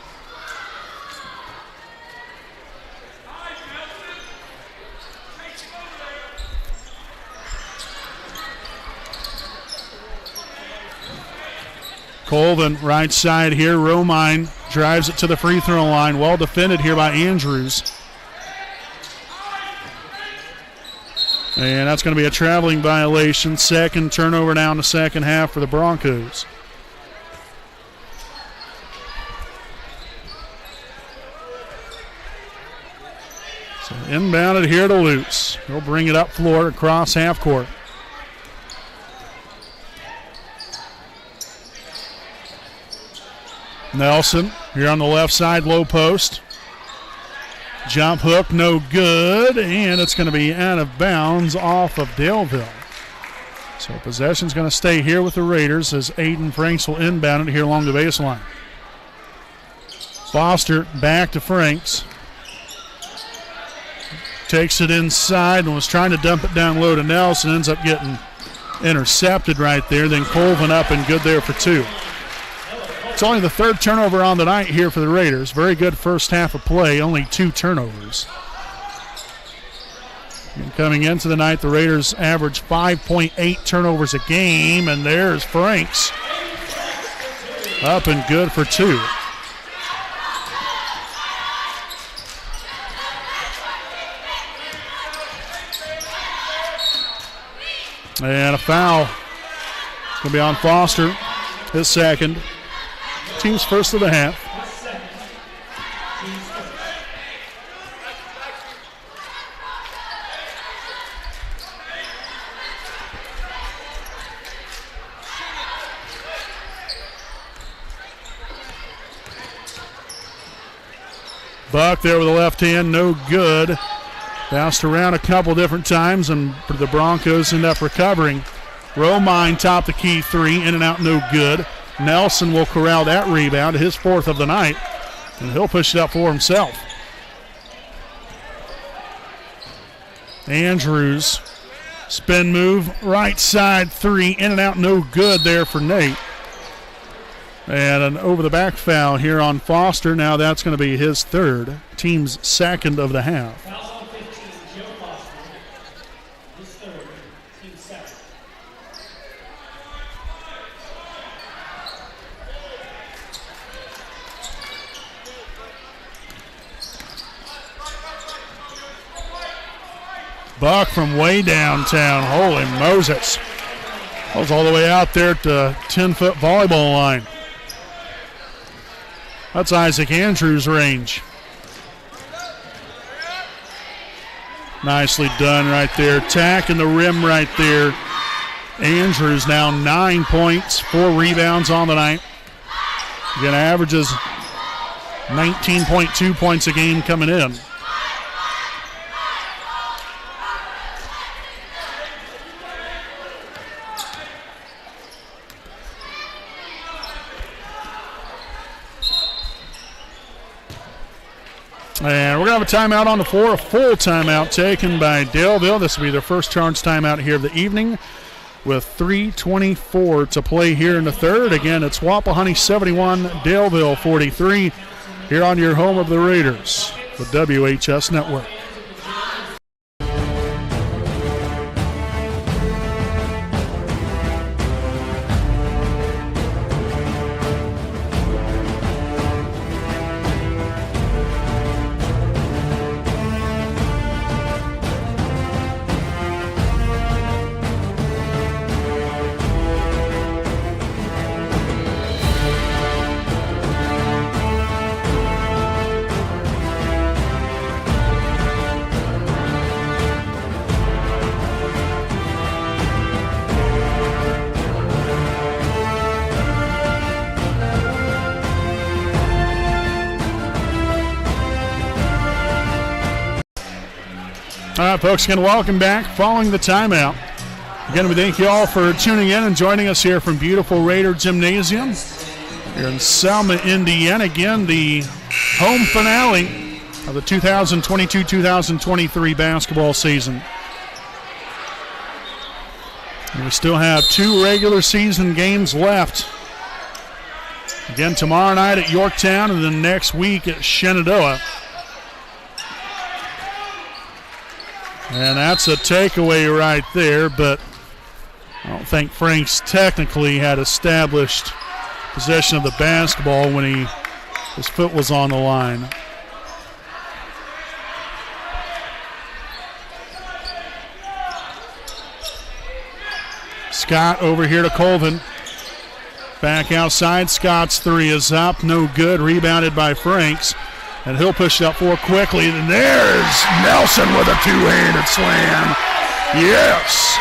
Colvin right side here. Romine drives it to the free throw line. Well defended here by Andrews. And that's going to be a traveling violation. Second turnover now in the second half for the Broncos. So inbounded here to Luce. He'll bring it up floor across half court. Nelson here on the left side, low post. Jump hook, no good, and it's going to be out of bounds off of Daleville. So possession's going to stay here with the Raiders as Aiden Franks will inbound it here along the baseline. Foster back to Franks. Takes it inside and was trying to dump it down low to Nelson. Ends up getting intercepted right there. Then Colvin up and good there for 2. It's only the 3rd turnover on the night here for the Raiders. Very good first half of play, only 2 turnovers. And coming into the night, the Raiders average 5.8 turnovers a game, and there's Franks. Up and good for 2. And a foul. It's going to be on Foster. His second. Team's first of the half. Buck there with the left hand, no good. Bounced around a couple different times, and the Broncos end up recovering. Romine top the key three, in and out, no good. Nelson will corral that rebound, his fourth of the night, and he'll push it up for himself. Andrews, spin move, right side three, in and out, no good there for Nate. And an over-the-back foul here on Foster. Now that's going to be his third, team's second of the half. Fouls on 15, Joe Foster. His third, team second. Buck from way downtown. Holy Moses. That was all the way out there at the 10-foot volleyball line. That's Isaac Andrews' range. Nicely done right there. Attacking the rim right there. Andrews now 9 points, 4 rebounds on the night. Again, averages 19.2 points a game coming in. And we're going to have a timeout on the floor, a full timeout taken by Daleville. This will be their first charge timeout here of the evening with 3:24 to play here in the third. Again, it's Wapahani 71, Daleville 43 here on your home of the Raiders, the WHS Network. All right, folks, again, welcome back following the timeout. Again, we thank you all for tuning in and joining us here from beautiful Raider Gymnasium here in Selma, Indiana. Again, the home finale of the 2022-2023 basketball season. And we still have 2 regular season games left. Again, tomorrow night at Yorktown and then next week at Shenandoah. And that's a takeaway right there, but I don't think Franks technically had established possession of the basketball when his foot was on the line. Scott over here to Colvin. Back outside, Scott's three is up, no good, rebounded by Franks. And he'll push it up for quickly. And there's Nelson with a two-handed slam. Yes.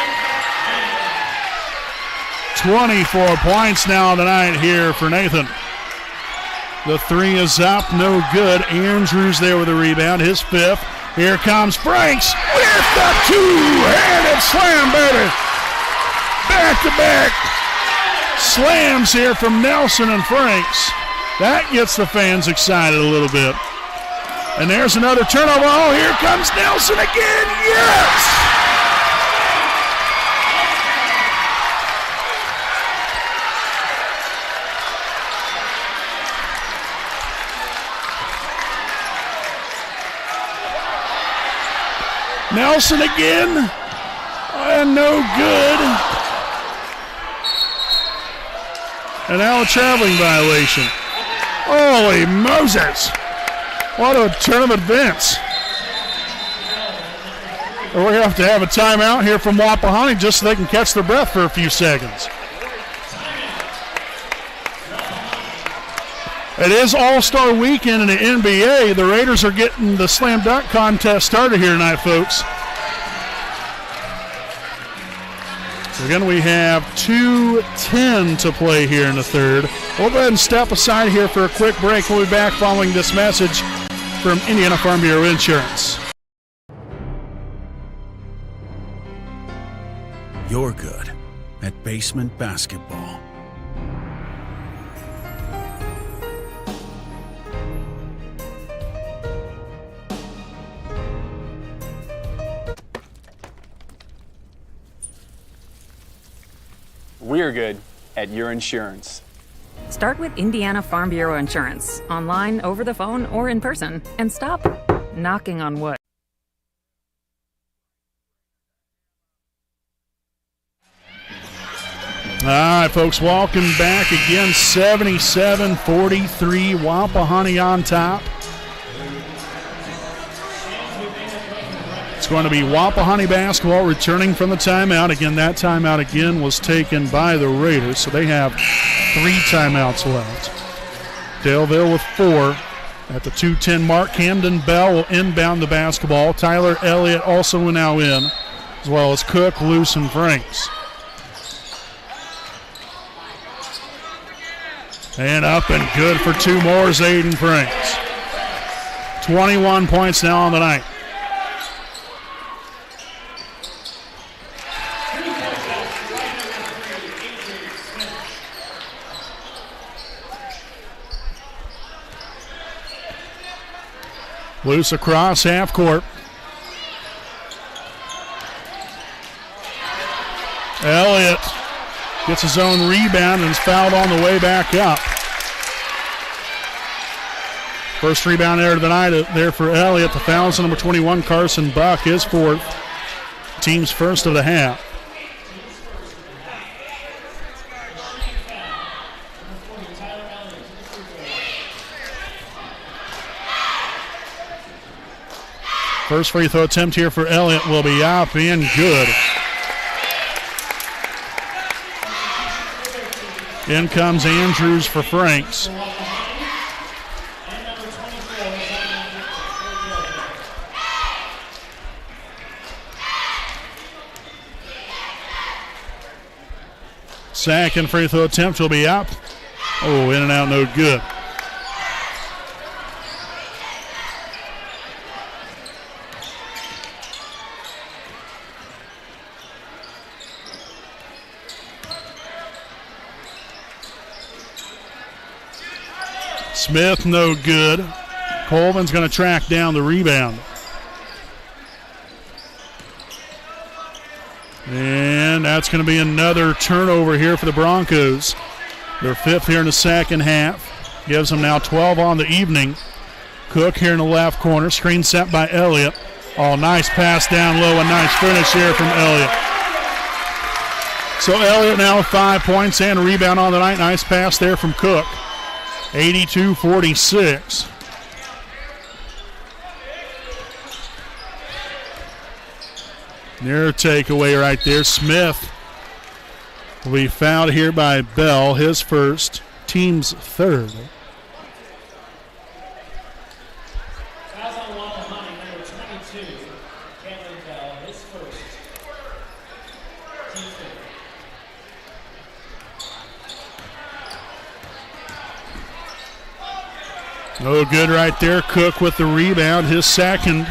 24 points now tonight here for Nathan. The three is up, no good. Andrews there with a rebound, his fifth. Here comes Franks with the two-handed slam, baby. Back-to-back slams here from Nelson and Franks. That gets the fans excited a little bit. And there's another turnover. Oh, here comes Nelson again. Yes! Nelson again. And no good. And now a traveling violation. Holy Moses. What a turn of events. We're going to have a timeout here from Wapahani just so they can catch their breath for a few seconds. It is All-Star Weekend in the NBA. The Raiders are getting the slam dunk contest started here tonight, folks. So again, we have 2:10 to play here in the third. We'll go ahead and step aside here for a quick break. We'll be back following this message from Indiana Farm Bureau Insurance. You're good at basement basketball. We're good at your insurance. Start with Indiana Farm Bureau Insurance, online, over the phone, or in person, and stop knocking on wood. All right, folks, welcome back again. 77-43, Wapahani on top. It's going to be Wapahani basketball returning from the timeout. Again, that timeout again was taken by the Raiders, so they have 3 timeouts left. Daleville with 4 at the 2:10 mark. Camden Bell will inbound the basketball. Tyler Elliott also now in, as well as Cook, Luce, and Franks. And up and good for 2 more is Aiden Franks. 21 points now on the night. Loose across half court. Elliott gets his own rebound and is fouled on the way back up. First rebound there of the night there for Elliott. The foul's on number 21, Carson Buck, his 4th. Team's first of the half. First free throw attempt here for Elliott will be up and good. In comes Andrews for Franks. Second free throw attempt will be up. Oh, in and out, no good. Smith, no good. Coleman's going to track down the rebound. And that's going to be another turnover here for the Broncos. Their 5th here in the second half. Gives them now 12 on the evening. Cook here in the left corner. Screen set by Elliott. Oh, nice pass down low. A nice finish here from Elliott. So Elliott now with 5 points and a rebound on the night. Nice pass there from Cook. 82-46. Near takeaway right there. Smith will be fouled here by Bell, his first, team's 3rd. Fouls on Wapahani, number 22, Cameron Bell, his first. Team 3rd. No good right there. Cook with the rebound, his second.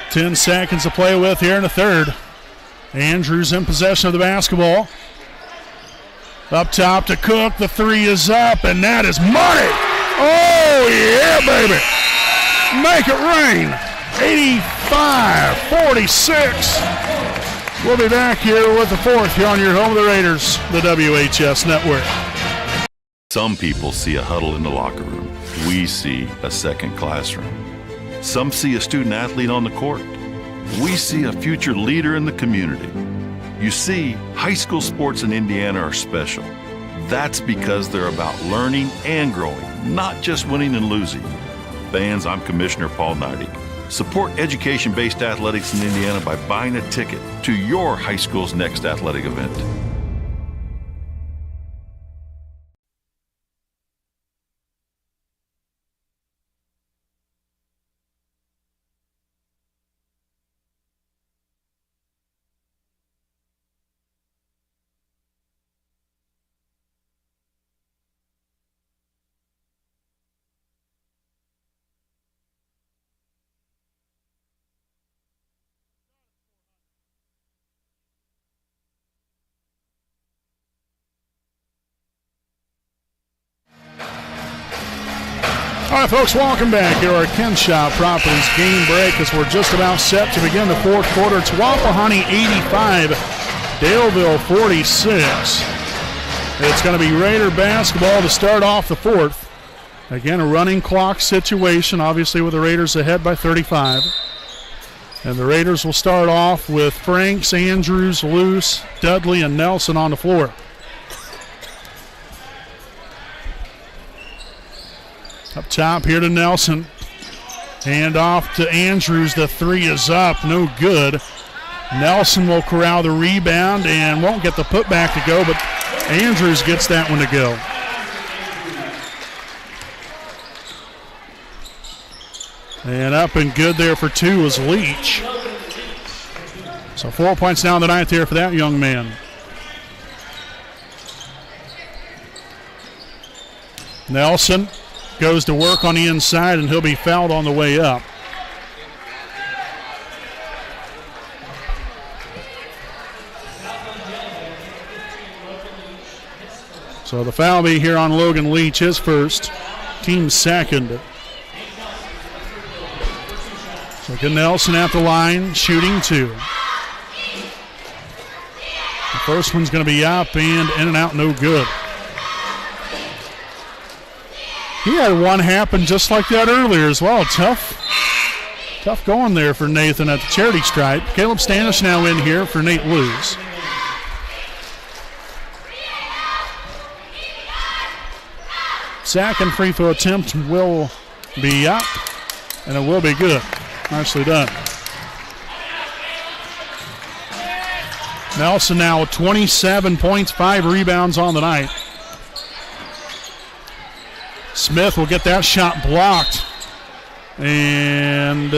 10 seconds to play with here in the third. Andrews in possession of the basketball. Up top to Cook. The 3 is up, and that is money. Oh, yeah, baby. Make it rain. 85-46. We'll be back here with the 4th here on your home of the Raiders, the WHS Network. Some people see a huddle in the locker room. We see a second classroom. Some see a student athlete on the court. We see a future leader in the community. You see, high school sports in Indiana are special. That's because they're about learning and growing, not just winning and losing. Fans, I'm Commissioner Paul Neidig. Support education-based athletics in Indiana by buying a ticket to your high school's next athletic event. All right, folks, welcome back here at our Kenshaw Properties game break as we're just about set to begin the fourth quarter. It's Wapahani 85, Daleville 46. It's going to be Raider basketball to start off the fourth. Again, a running clock situation, obviously with the Raiders ahead by 35. And the Raiders will start off with Franks, Andrews, Luce, Dudley, and Nelson on the floor. Up top here to Nelson. Hand off to Andrews. The three is up. No good. Nelson will corral the rebound and won't get the putback to go, but Andrews gets that one to go. And up and good there for two is Leach. So 4 points down the ninth here for that young man. Nelson goes to work on the inside, and he'll be fouled on the way up. So the foul will be here on Logan Leach, his first, team's second. So again, Nelson at the line, shooting two. The first one's going to be up and in and out, no good. He had one happen just like that earlier as well. Tough going there for Nathan at the charity stripe. Caleb Stanish now in here for Nate Lewis. Second free throw attempt will be up, and it will be good. Nicely done. Nelson now with 27 points, 5 rebounds on the night. Smith will get that shot blocked, and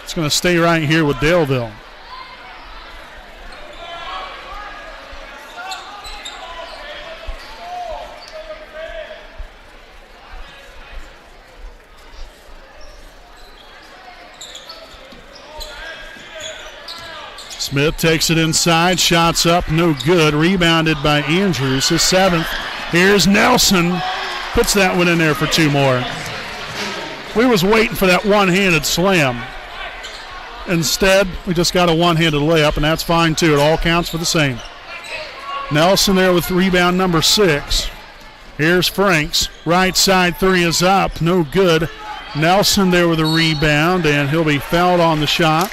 it's going to stay right here with Daleville. Smith takes it inside, shots up, no good. Rebounded by Andrews, his seventh. Here's Nelson, puts that one in there for two more. We was waiting for that one-handed slam. Instead, we just got a one-handed layup, and that's fine too. It all counts for the same. Nelson there with rebound number 6. Here's Franks, right side three is up, no good. Nelson there with a rebound, and he'll be fouled on the shot.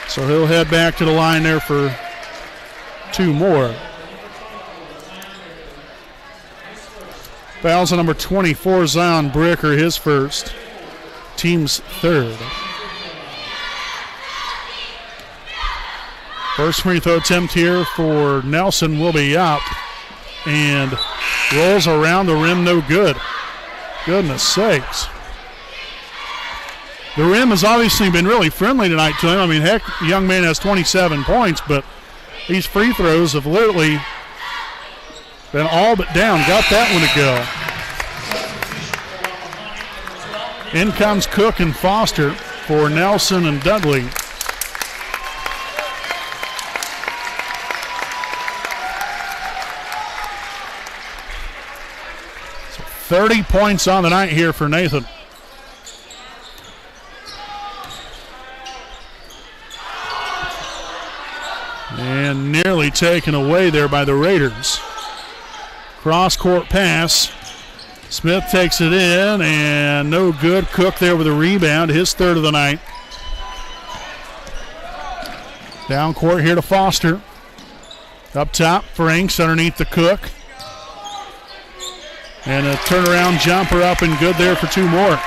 So he'll head back to the line there for two more. Fouls on number 24, Zion Bricker, his first, team's third. First free throw attempt here for Nelson will be up and rolls around the rim, no good. Goodness sakes. The rim has obviously been really friendly tonight to him. I mean, heck, the young man has 27 points, but these free throws have literally been all but down. Got that one to go. In comes Cook and Foster for Nelson and Dudley. So 30 points on the night here for Nathan. And nearly taken away there by the Raiders. Cross-court pass. Smith takes it in, and no good. Cook there with a rebound, his third of the night. Down court here to Foster. Up top, Franks underneath the Cook. And a turnaround jumper up and good there for two more.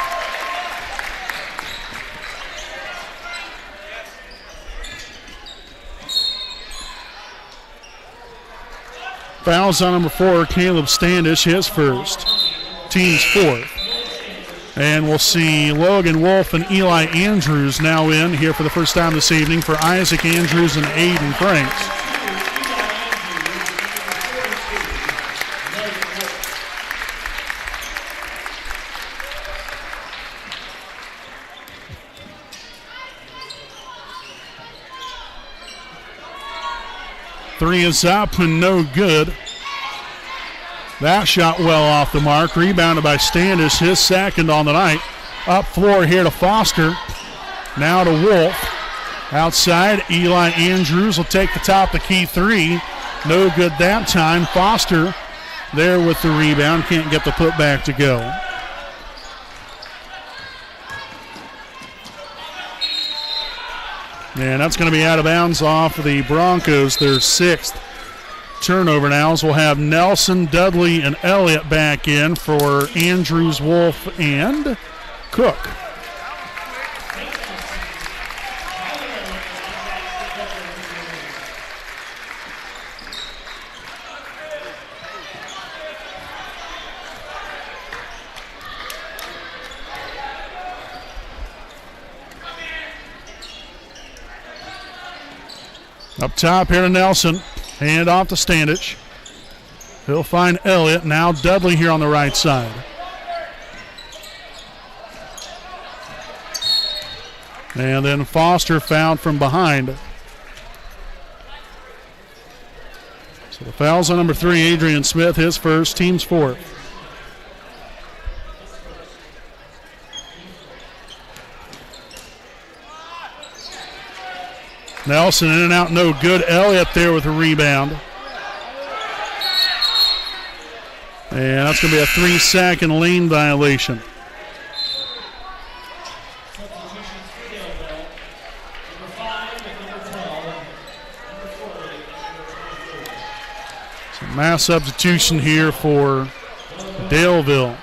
Fouls on number 4, Caleb Standish, his first, team's fourth. And we'll see Logan Wolf and Eli Andrews now in here for the first time this evening for Isaac Andrews and Aiden Franks. Three is up and no good. That shot well off the mark. Rebounded by Standish, his second on the night. Up floor here to Foster. Now to Wolf. Outside, Eli Andrews will take the top of the key three. No good that time. Foster there with the rebound. Can't get the putback to go. And that's going to be out of bounds off of the Broncos, their sixth turnover now. So we'll have Nelson, Dudley, and Elliott back in for Andrews, Wolf, and Cook. Up top here to Nelson. Hand off to Standich. He'll find Elliott. Now Dudley here on the right side. And then Foster fouled from behind. So the foul's on number 3, Adrian Smith, his first, team's fourth. Nelson in and out, no good. Elliott there with a rebound. And that's going to be a 3-second lane violation. So mass substitution here for Daleville.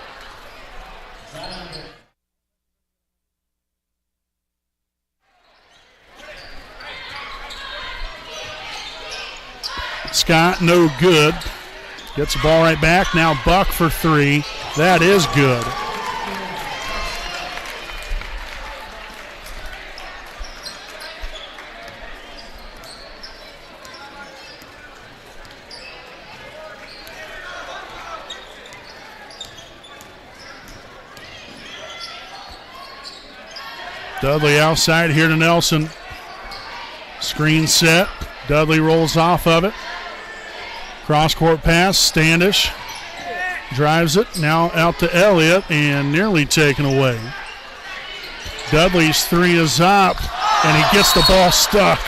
Scott, no good. Gets the ball right back. Now Buck for 3. That is good. Dudley outside here to Nelson. Screen set. Dudley rolls off of it. Cross-court pass, Standish drives it, now out to Elliott, and nearly taken away. Dudley's 3 is up, and he gets the ball stuck.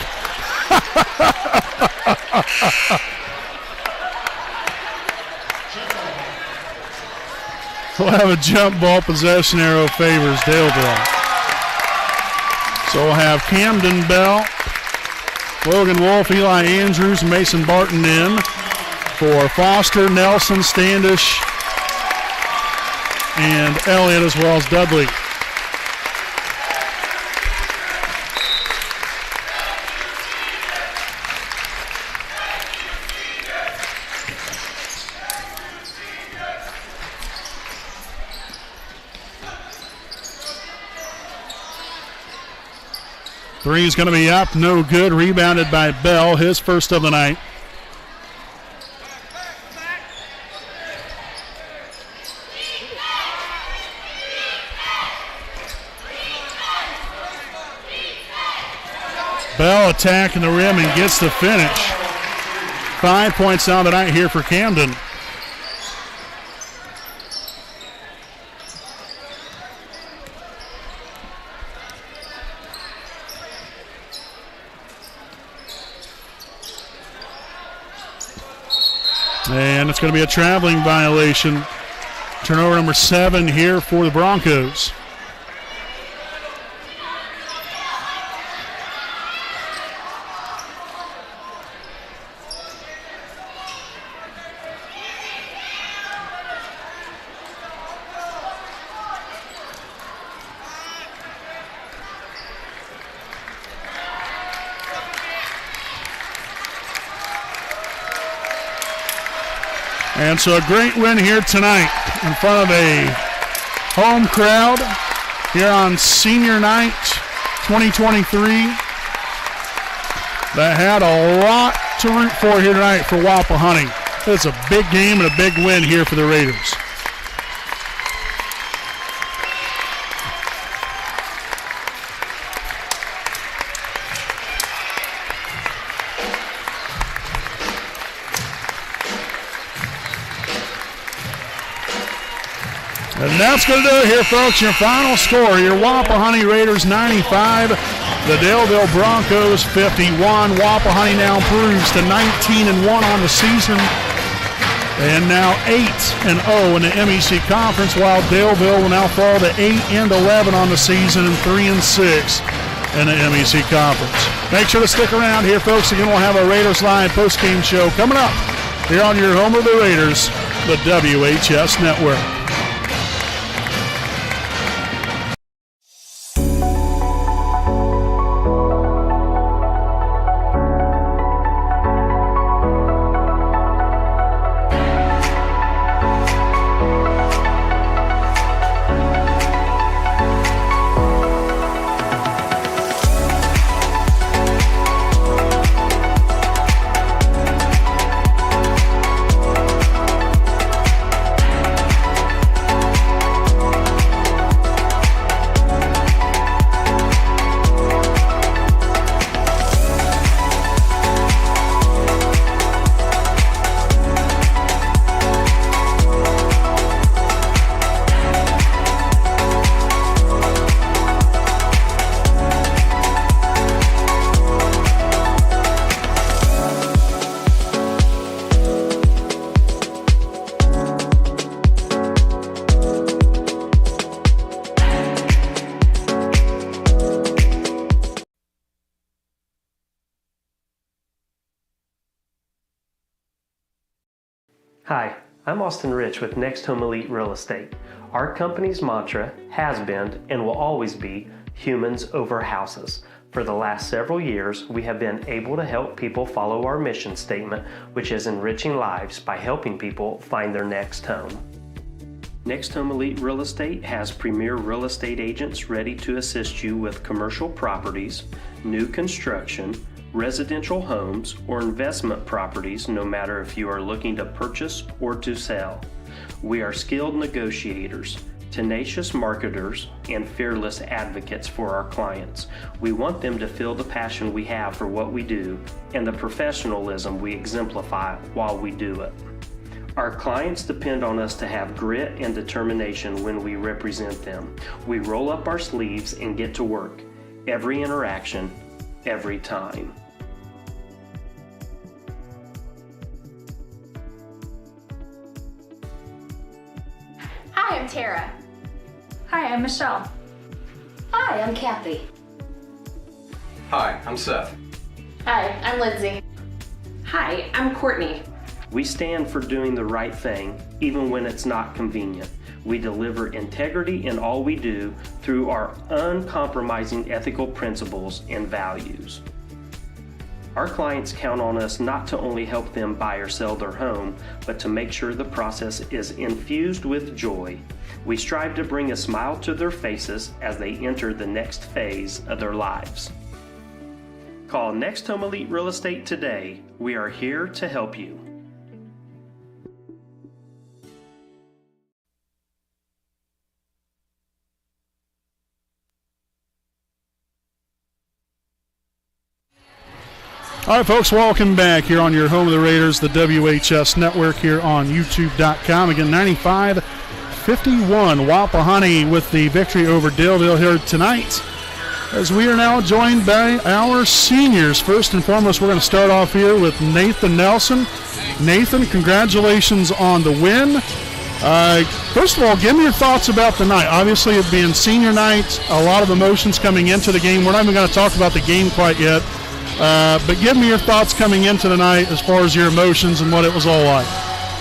We'll have a jump ball possession arrow favors Daleville. So we'll have Camden Bell, Logan Wolf, Eli Andrews, Mason Barton in for Foster, Nelson, Standish, and Elliott, as well as Dudley. Three is going to be up, no good. Rebounded by Bell, his first of the night. Bell attacking the rim and gets the finish. 5 points on the night here for Camden. And it's going to be a traveling violation. Turnover number 7 here for the Broncos. And so a great win here tonight in front of a home crowd here on Senior Night 2023 that had a lot to root for here tonight for Wapahani. It's a big game and a big win here for the Raiders. And that's going to do it here, folks. Your final score, your Wapahani Raiders 95, the Daleville Broncos 51. Wapahani now improves to 19-1 on the season, and now 8-0 in the MEC Conference, while Daleville will now fall to 8-11 on the season and 3-6 in the MEC Conference. Make sure to stick around here, folks. Again, we'll have a Raiders Live postgame show coming up here on your home of the Raiders, the WHS Network. Hi, I'm Austin Rich with Next Home Elite Real Estate. Our company's mantra has been and will always be humans over houses. For the last several years, we have been able to help people follow our mission statement, which is enriching lives by helping people find their next home. Next Home Elite Real Estate has premier real estate agents ready to assist you with commercial properties, new construction, residential homes, or investment properties, no matter if you are looking to purchase or to sell. We are skilled negotiators, tenacious marketers, and fearless advocates for our clients. We want them to feel the passion we have for what we do and the professionalism we exemplify while we do it. Our clients depend on us to have grit and determination when we represent them. We roll up our sleeves and get to work. Every interaction, every time. Hi, I'm Tara. Hi, I'm Michelle. Hi, I'm Kathy. Hi, I'm Seth. Hi, I'm Lindsay. Hi, I'm Courtney. We stand for doing the right thing, even when it's not convenient. We deliver integrity in all we do through our uncompromising ethical principles and values. Our clients count on us not to only help them buy or sell their home, but to make sure the process is infused with joy. We strive to bring a smile to their faces as they enter the next phase of their lives. Call Next Home Elite Real Estate today. We are here to help you. All right, folks, welcome back here on your home of the Raiders, the WHS Network here on YouTube.com. Again, 95-51, Wapahani with the victory over Daleville here tonight, as we are now joined by our seniors. First and foremost, we're going to start off here with Nathan Nelson. Nathan, congratulations on the win. First of all, give me your thoughts about the night. Obviously, it being senior night, a lot of emotions coming into the game. We're not even going to talk about the game quite yet. But give me your thoughts coming into the night as far as your emotions and what it was all like.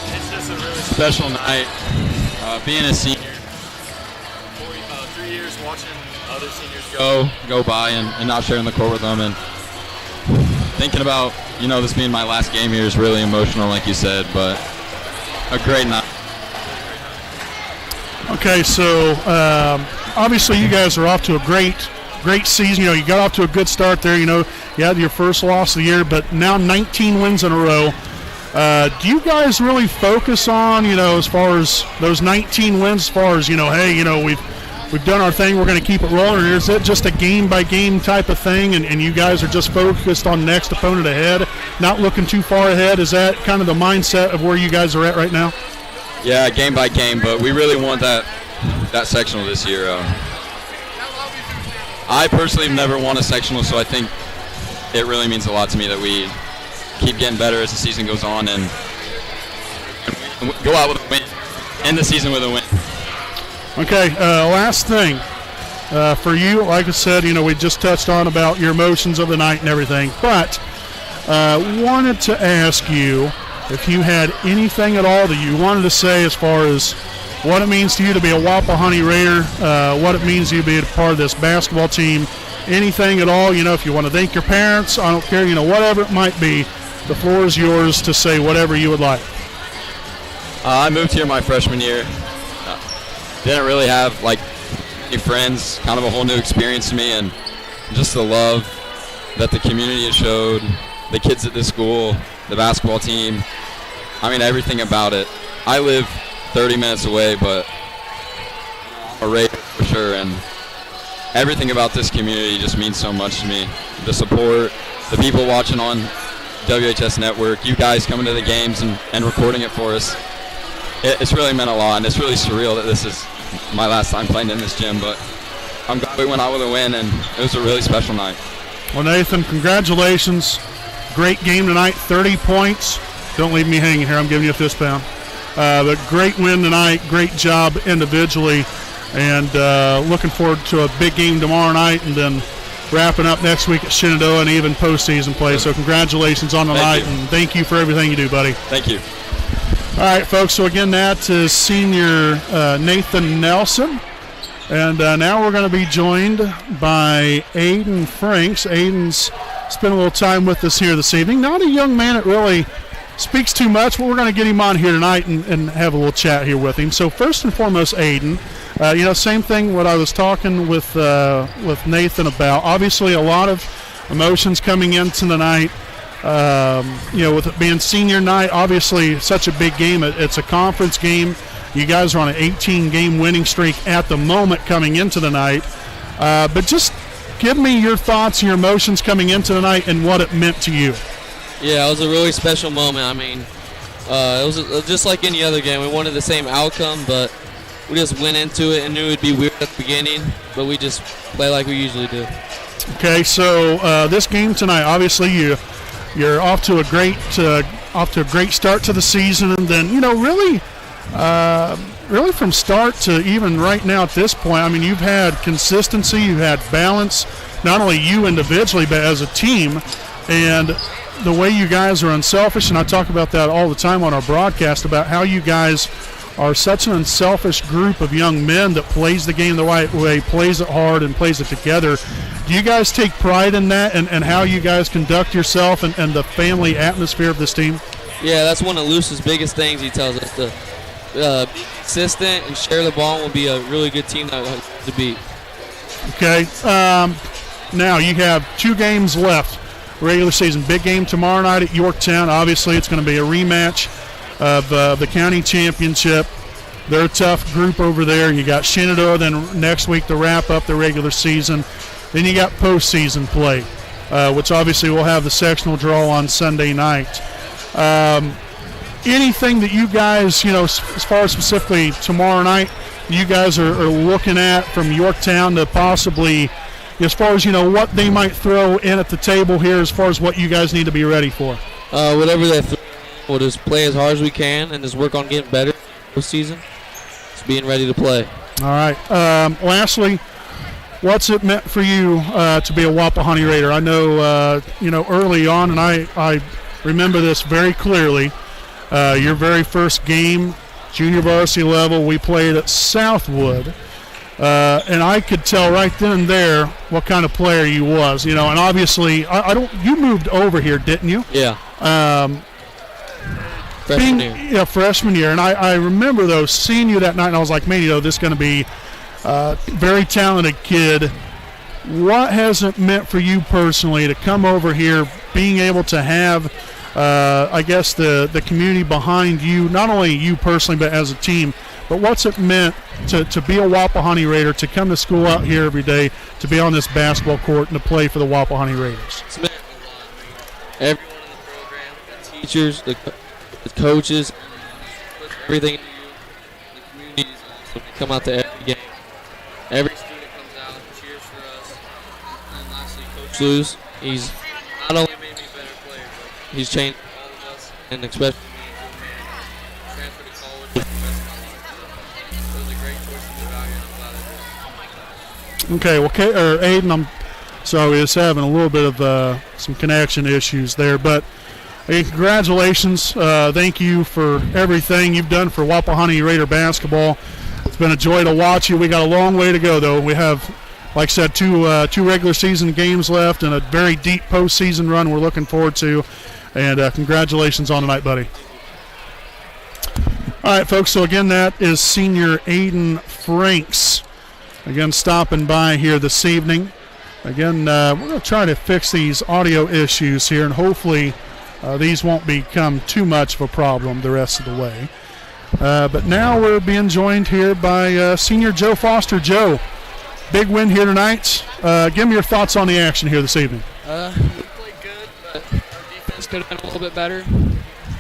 It's just a really special night. Being a senior, 3 years watching other seniors go by and not sharing the court with them, and thinking about, this being my last game here is really emotional, like you said, but a great night. Okay, so obviously you guys are off to a great season. You got off to a good start there. You had your first loss of the year, but now 19 wins in a row. Do you guys really focus on, as far as those 19 wins, as far as, we've done our thing, we're going to keep it rolling, or is it just a game-by-game type of thing, and you guys are just focused on next opponent ahead, not looking too far ahead? Is that kind of the mindset of where you guys are at right now? Yeah, game by game, but we really want that that sectional this year. I personally have never won a sectional, so I think it really means a lot to me that we keep getting better as the season goes on and go out with a win, end the season with a win. Okay, last thing. For you, like I said, we just touched on about your emotions of the night and everything, but wanted to ask you if you had anything at all that you wanted to say as far as what it means to you to be a Wapahani Raider, what it means to you to be a part of this basketball team, anything at all, if you want to thank your parents, I don't care, whatever it might be, the floor is yours to say whatever you would like. I moved here my freshman year. Didn't really have any friends, kind of a whole new experience to me, and just the love that the community has showed, the kids at this school, the basketball team, everything about it. I live 30 minutes away, but I'm a Raider for sure, and everything about this community just means so much to me. The support, the people watching on WHS Network, you guys coming to the games and recording it for us. It's really meant a lot, and it's really surreal that this is my last time playing in this gym, but I'm glad we went out with a win, and it was a really special night. Well, Nathan, congratulations. Great game tonight, 30 points. Don't leave me hanging here. I'm giving you a fist pound. But great win tonight, great job individually, and looking forward to a big game tomorrow night, and then wrapping up next week at Shenandoah and even postseason play. So congratulations on the night, and thank you for everything you do, buddy. Thank you. All right, folks, so again, that is senior Nathan Nelson. And now we're going to be joined by Aiden Franks. Aiden's spent a little time with us here this evening. Not a young man that really speaks too much, but we're going to get him on here tonight and have a little chat here with him. So first and foremost, Aiden, same thing what I was talking with Nathan about. Obviously, a lot of emotions coming into the night. With it being senior night, obviously such a big game. It's a conference game. You guys are on an 18-game winning streak at the moment coming into the night. But just give me your thoughts and your emotions coming into the night and what it meant to you. Yeah, it was a really special moment. It was just like any other game. We wanted the same outcome, but we just went into it and knew it would be weird at the beginning, but we just play like we usually do. Okay, so this game tonight, obviously you're off to a great start to the season, and then really from start to even right now at this point, you've had consistency, you've had balance, not only you individually but as a team, and the way you guys are unselfish, and I talk about that all the time on our broadcast about how you guys are such an unselfish group of young men that plays the game the right way, plays it hard, and plays it together. Do you guys take pride in that and how you guys conduct yourself and the family atmosphere of this team? Yeah, that's one of Luce's biggest things. He tells us to be consistent and share the ball, and we'll be a really good team to beat. Okay, now you have 2 games left, regular season. Big game tomorrow night at Yorktown. Obviously, it's going to be a rematch of the county championship. They're a tough group over there. You got Shenandoah then next week to wrap up the regular season. Then you got postseason play, which obviously will have the sectional draw on Sunday night. Anything that you guys, as far as specifically tomorrow night, you guys are looking at from Yorktown to possibly, as far as, what they might throw in at the table here as far as what you guys need to be ready for? Whatever they throw, we'll just play as hard as we can and just work on getting better this season. Just being ready to play. All right. Lastly, what's it meant for you to be a Wapahani Raider? I know, early on, and I remember this very clearly, your very first game, junior varsity level, we played at Southwood. And I could tell right then and there what kind of player you was, and obviously, you moved over here, didn't you? Yeah. Freshman year. Yeah, freshman year. And I remember, though, seeing you that night, and I was like, man, this is going to be a very talented kid. What has it meant for you personally to come over here, being able to have, I guess, the community behind you, not only you personally, but as a team? But what's it meant to be a Wapahani Raider, to come to school out here every day, to be on this basketball court and to play for the Wapahani Raiders? It's meant a lot. Everyone in the program, the teachers, the coaches, everything in the community, when we come out to game. Every student comes out and cheers for us. And lastly, Coach Luz, he's not only made me a better player, but he's changed all of us, and especially me to a man. Transferred to college for the rest of my life. So it was a great choice to move out here, and I'm glad I did. Okay, well, Aiden, I'm sorry, we was having a little bit of some connection issues there, but hey, congratulations. Thank you for everything you've done for Wapahani Raider basketball. It's been a joy to watch you. We got a long way to go, though. We have, like I said, two regular season games left and a very deep postseason run we're looking forward to. And congratulations on tonight, buddy. All right, folks, so again, that is senior Aiden Franks. Again, stopping by here this evening. Again, we're going to try to fix these audio issues here, and hopefully these won't become too much of a problem the rest of the way. But now we're being joined here by senior Joe Foster. Joe, big win here tonight. Give me your thoughts on the action here this evening. We played good, but our defense could have been a little bit better.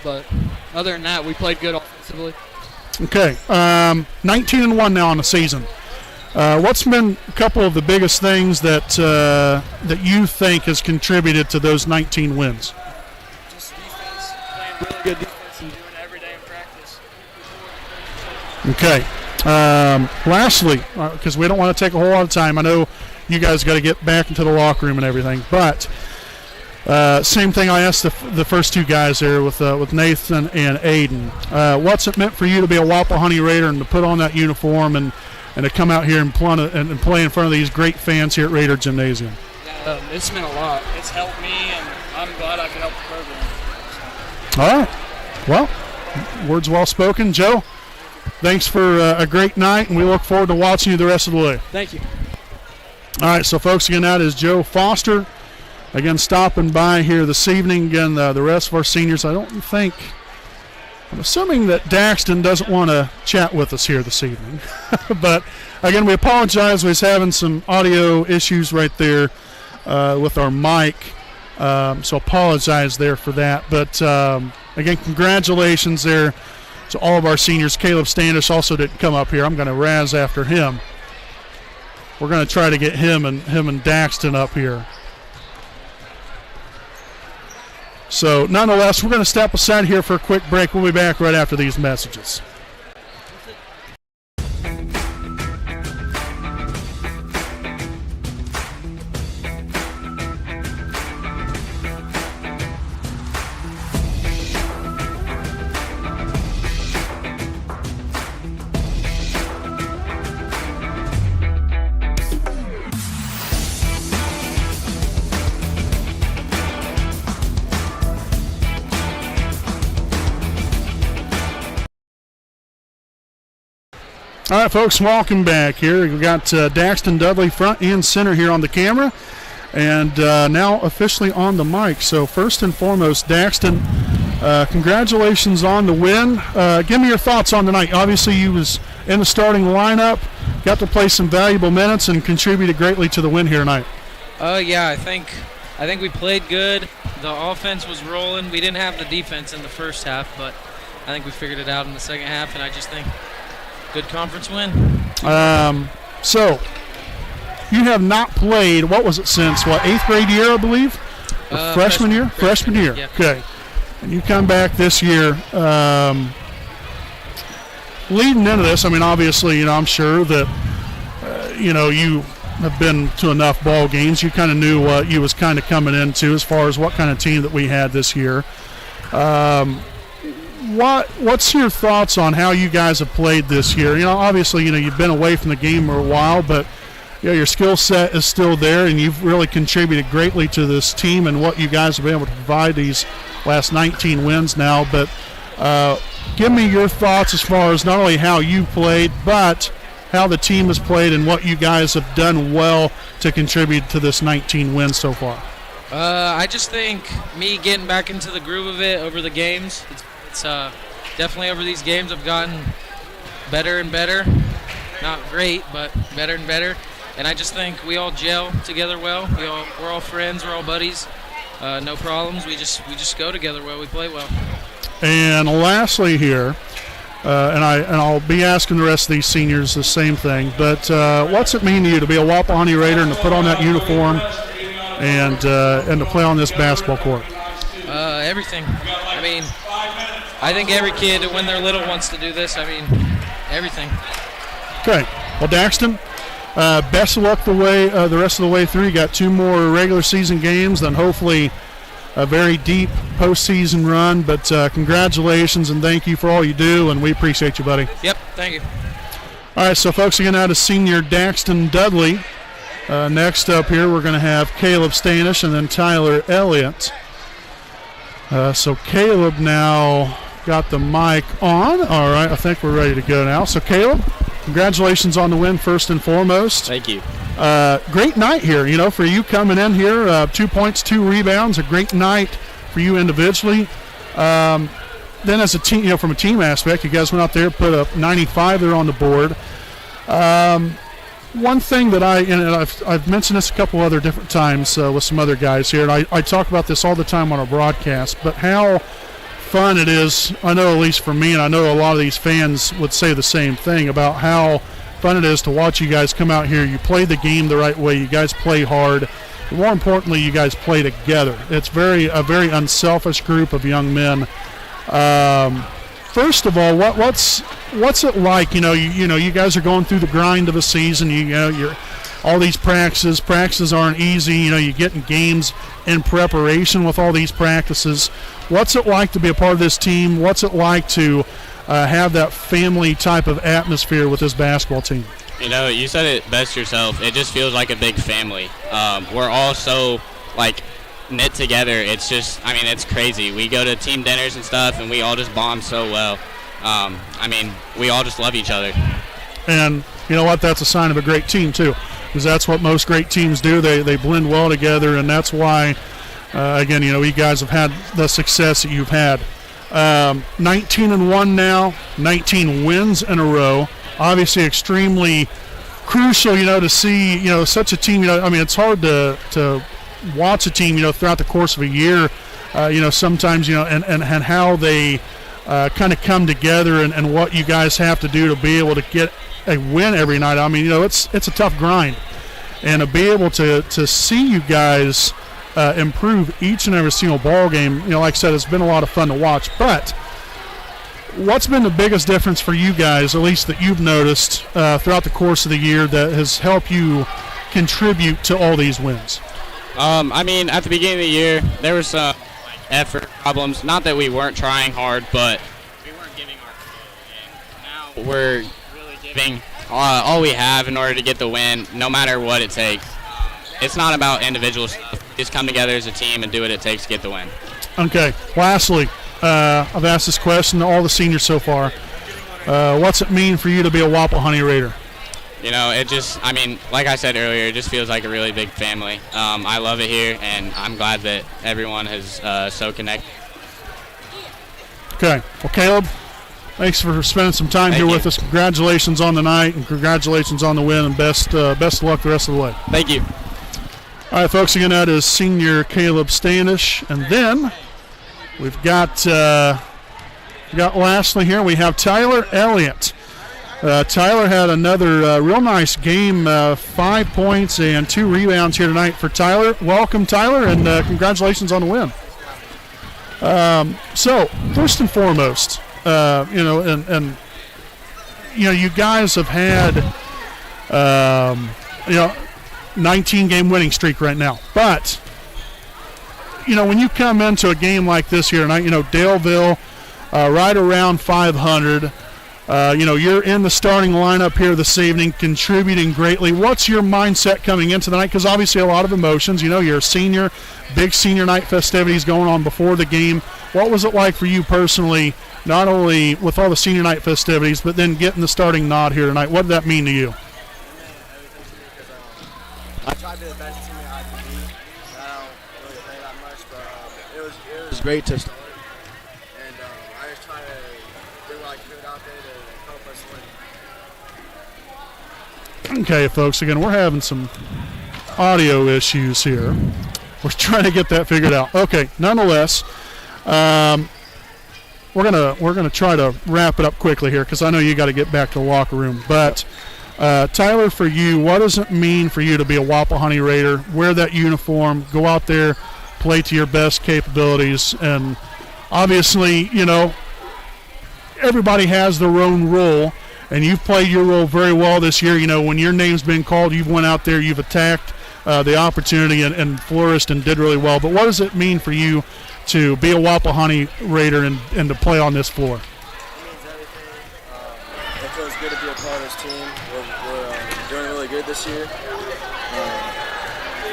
But other than that, we played good offensively. Okay, 19-1 now on the season. What's been a couple of the biggest things that that you think has contributed to those 19 wins? Just defense, playing really good defense and doing it every day in practice. Okay. Lastly, because we don't want to take a whole lot of time, I know you guys got to get back into the locker room and everything, but same thing I asked the first two guys there with Nathan and Aiden. What's it meant for you to be a Wapahani Raider and to put on that uniform and to come out here and play in front of these great fans here at Raider Gymnasium? It's meant a lot. It's helped me, and I'm glad I could help the program. All right. Well, words well spoken. Joe, thanks for a great night, and we look forward to watching you the rest of the way. Thank you. All right, so folks, again, that is Joe Foster. Again, stopping by here this evening. Again, the rest of our seniors, I'm assuming that Daxton doesn't want to chat with us here this evening. But, again, we apologize. We was having some audio issues right there with our mic. So apologize there for that. But, again, congratulations there to all of our seniors. Caleb Standish also didn't come up here. I'm going to razz after him. We're going to try to get him and Daxton up here. So, nonetheless, we're going to step aside here for a quick break. We'll be back right after these messages. All right, folks, welcome back here. We've got Daxton Dudley front and center here on the camera, and now officially on the mic. So first and foremost, Daxton, congratulations on the win. Give me your thoughts on the night. Obviously, you was in the starting lineup, got to play some valuable minutes, and contributed greatly to the win here tonight. Yeah, I think we played good. The offense was rolling. We didn't have the defense in the first half, but I think we figured it out in the second half, and I just think good conference win. So you have not played, what was it, since, 8th grade year, I believe? Freshman year? Freshman year. Yeah. Okay. And you come back this year. Leading into this, I mean, obviously, I'm sure that, you have been to enough ball games. You kind of knew what you was kind of coming into as far as what kind of team that we had this year. What's your thoughts on how you guys have played this year? Obviously, you've been away from the game for a while, but your skill set is still there, and you've really contributed greatly to this team and what you guys have been able to provide these last 19 wins now. But give me your thoughts as far as not only how you played, but how the team has played and what you guys have done well to contribute to this 19 wins so far. I just think me getting back into the groove of it over the games, it's definitely over these games I've gotten better and better. Not great, but better and better. And I just think we all gel together well. We're all friends. We're all buddies. No problems. We just go together well. We play well. And lastly here, and I'll be asking the rest of these seniors the same thing. But what's it mean to you to be a Wapahani Raider and to put on that uniform and to play on this basketball court? Everything. I mean, I think every kid when they're little wants to do this. I mean, everything. Okay. Well, Daxton, best of luck the rest of the way through. You got 2 more regular season games, then hopefully a very deep postseason run. But congratulations and thank you for all you do, and we appreciate you, buddy. Yep, thank you. All right, so folks, again, now to senior Daxton Dudley. Next up here, we're going to have Caleb Stanish and then Tyler Elliott. So Caleb now got the mic on. All right, I think we're ready to go now. So Caleb, congratulations on the win first and foremost. Thank you. Great night here, for you coming in here. 2 points, 2 rebounds, a great night for you individually. Then as a team, from a team aspect, you guys went out there, put up 95 there on the board. One thing that I've mentioned this a couple other different times with some other guys here, and I talk about this all the time on our broadcast, but how fun it is, I know at least for me, and I know a lot of these fans would say the same thing about how fun it is to watch you guys come out here. You play the game the right way. You guys play hard. But more importantly, you guys play together. It's a very unselfish group of young men. First of all, what's it like? You guys are going through the grind of a season. You're all these practices. Practices aren't easy. You get in games in preparation with all these practices. What's it like to be a part of this team? What's it like to have that family type of atmosphere with this basketball team? You said it best yourself. It just feels like a big family. We're all so knit together. It's just, it's crazy. We go to team dinners and stuff, and we all just bond so well. We all just love each other. And you know what? That's a sign of a great team too, because that's what most great teams do. They blend well together, and that's why, again, you guys have had the success that you've had. 19-1 now, 19 wins in a row. Obviously, extremely crucial, to see, such a team. It's hard to watch a team, throughout the course of a year, sometimes, and how they kind of come together and what you guys have to do to be able to get a win every night. It's a tough grind, and to be able to see you guys improve each and every single ball game, like I said, it's been a lot of fun to watch. But what's been the biggest difference for you guys, at least that you've noticed throughout the course of the year, that has helped you contribute to all these wins? At the beginning of the year, there was some effort problems. Not that we weren't trying hard, but we weren't giving our and now we're really giving all we have in order to get the win, no matter what it takes. It's not about individual stuff. Just come together as a team and do what it takes to get the win. Okay. Lastly, I've asked this question to all the seniors so far. What's it mean for you to be a Wapahani Raider? It just, like I said earlier, it just feels like a really big family. I love it here, and I'm glad that everyone is so connected. Okay. Well, Caleb, thanks for spending some time here with us. Congratulations on the night, and congratulations on the win, and best of luck the rest of the way. Thank you. All right, folks, again, that is senior Caleb Stanish. And then we've got lastly here, we have Tyler Elliott. Tyler had another real nice game, 5 points and 2 rebounds here tonight for Tyler. Welcome, Tyler, and congratulations on the win. So, first and foremost, you guys have had, 19-game winning streak right now. But, when you come into a game like this here tonight, Daleville right around 500. You're in the starting lineup here this evening, contributing greatly. What's your mindset coming into the night? Because obviously a lot of emotions. You're a senior, big senior night festivities going on before the game. What was it like for you personally, not only with all the senior night festivities, but then getting the starting nod here tonight? What did that mean to you? I tried to be the best teammate I could be. I don't really play that much, but it was great to start. And I just try to do what I could out there to help us win. Okay, folks, again, we're having some audio issues here. We're trying to get that figured out. Okay, nonetheless, we're gonna try to wrap it up quickly here because I know you got to get back to the locker room. But Tyler, for you, what does it mean for you to be a Wapahani Raider? Wear that uniform, go out there, play to your best capabilities, and obviously, you know, everybody has their own role, and you've played your role very well this year. You know, when your name's been called, you've went out there, you've attacked the opportunity and flourished and did really well. But what does it mean for you to be a Wapahani Raider and to play on this floor? It means everything. It feels good to be a part of this team. We're doing really good this year.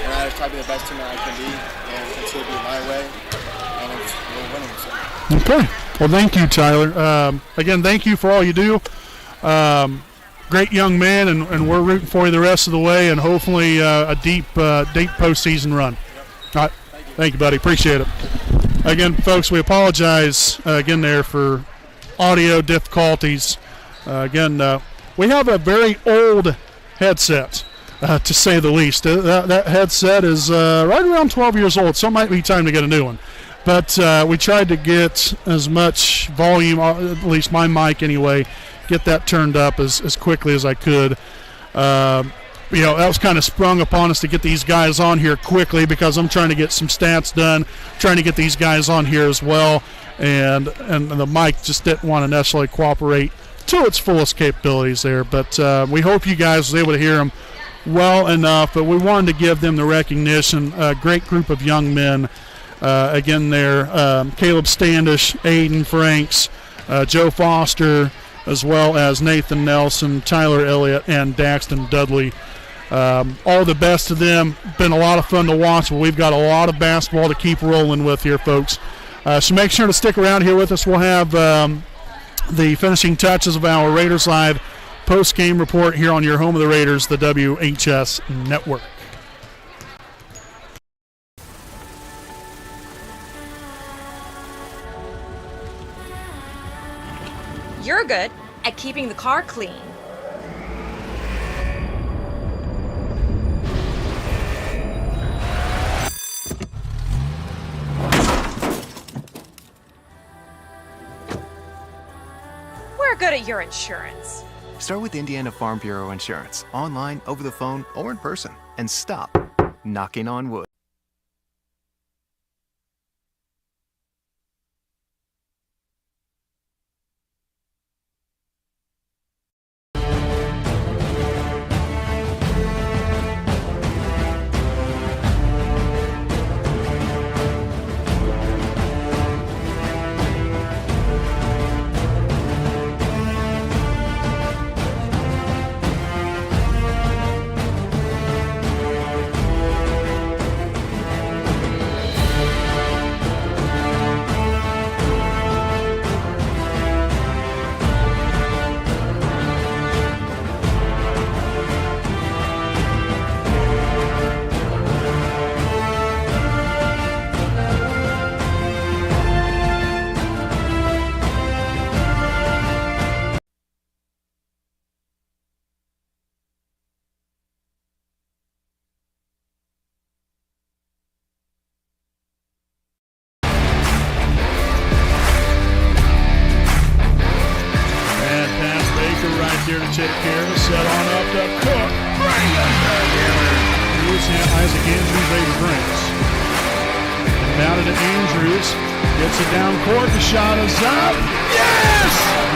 And I just try to be the best team that I can be and continue to be my way. And we're winning. So. Okay. Well, thank you, Tyler. Again, thank you for all you do. Great young man, and we're rooting for you the rest of the way, and hopefully a deep postseason run. Yep. All right. Thank you, buddy. Appreciate it. Again, folks, we apologize again there for audio difficulties. We have a very old headset, to say the least. That headset is right around 12 years old, so it might be time to get a new one. But we tried to get as much volume, at least my mic anyway, get that turned up as quickly as I could. You know, that was kind of sprung upon us to get these guys on here quickly because I'm trying to get some stats done, trying to get these guys on here as well, and the mic just didn't want to necessarily cooperate to its fullest capabilities there. But we hope you guys was able to hear them well enough, but we wanted to give them the recognition. A great group of young men. Again there, Caleb Standish, Aiden Franks, Joe Foster, as well as Nathan Nelson, Tyler Elliott, and Daxton Dudley. All the best to them. Been a lot of fun to watch, but we've got a lot of basketball to keep rolling with here, folks. So make sure to stick around here with us. We'll have the finishing touches of our Raiders Live post-game report here on your home of the Raiders, the WHS Network. You're good at keeping the car clean. We're good at your insurance. Start with Indiana Farm Bureau Insurance, online, over the phone, or in person, and stop knocking on wood. Here to take care of it. Set on up to Cook. Bring it together. Here's Isaac Andrews, 8 drinks. Down to Andrews. Gets it down court. The shot is up. Yes!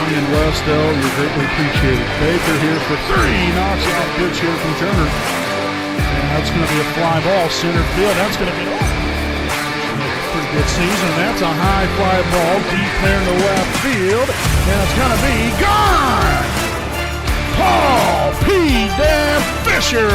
And Westell, you're greatly appreciated. Baker here for 3. Knocks out pitch here from Turner. And that's going to be a fly ball. Center field. That's going to be pretty good season. That's a high fly ball deep there in the left field. And it's going to be gone! Paul P. Dan Fisher.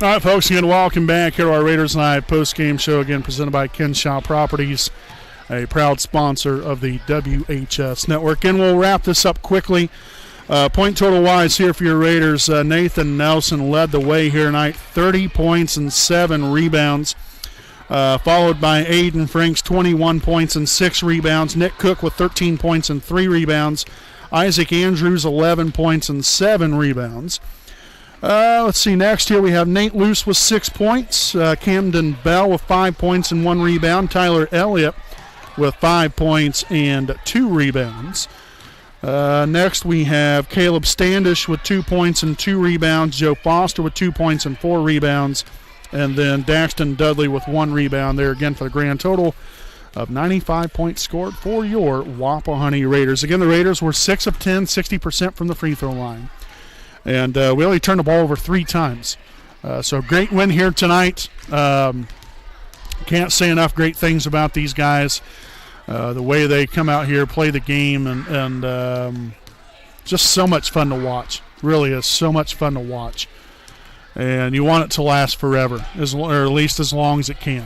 All right, folks, again, welcome back here to our Raiders Live post-game show, again presented by Kenshaw Properties, a proud sponsor of the WHS Network. And we'll wrap this up quickly. Point total-wise here for your Raiders, Nathan Nelson led the way here tonight, 30 points and 7 rebounds, followed by Aiden Franks, 21 points and 6 rebounds. Nick Cook with 13 points and 3 rebounds. Isaac Andrews, 11 points and 7 rebounds. Let's see, next here we have Nate Luce with 6 points. Camden Bell with 5 points and 1 rebound. Tyler Elliott with 5 points and 2 rebounds. Next we have Caleb Standish with 2 points and 2 rebounds. Joe Foster with 2 points and 4 rebounds. And then Daxton Dudley with 1 rebound there again for the grand total of 95 points scored for your Wapahani Raiders. Again, the Raiders were 6 of 10, 60% from the free throw line. And we only turned the ball over 3 times. So great win here tonight. Can't say enough great things about these guys. The way they come out here, play the game, and just so much fun to watch. Really is so much fun to watch. And you want it to last forever, or at least as long as it can.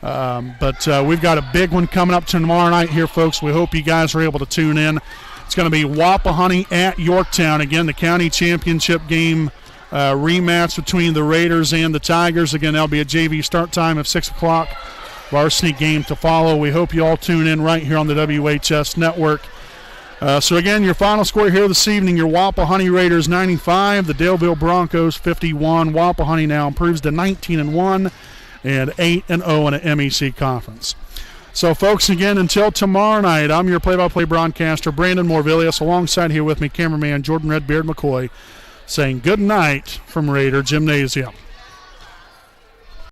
But we've got a big one coming up tomorrow night here, folks. We hope you guys are able to tune in. It's going to be Wapahani at Yorktown. Again, the county championship game rematch between the Raiders and the Tigers. Again, that'll be a JV start time of 6 o'clock. Varsity game to follow. We hope you all tune in right here on the WHS Network. So, again, your final score here this evening, your Wapahani Raiders 95, the Daleville Broncos 51. Wapahani now improves to 19-1 and 8-0 in an MEC conference. So, folks, again, until tomorrow night, I'm your play-by-play broadcaster, Brandon Morvillius, alongside here with me, cameraman Jordan Redbeard McCoy, saying good night from Raider Gymnasium.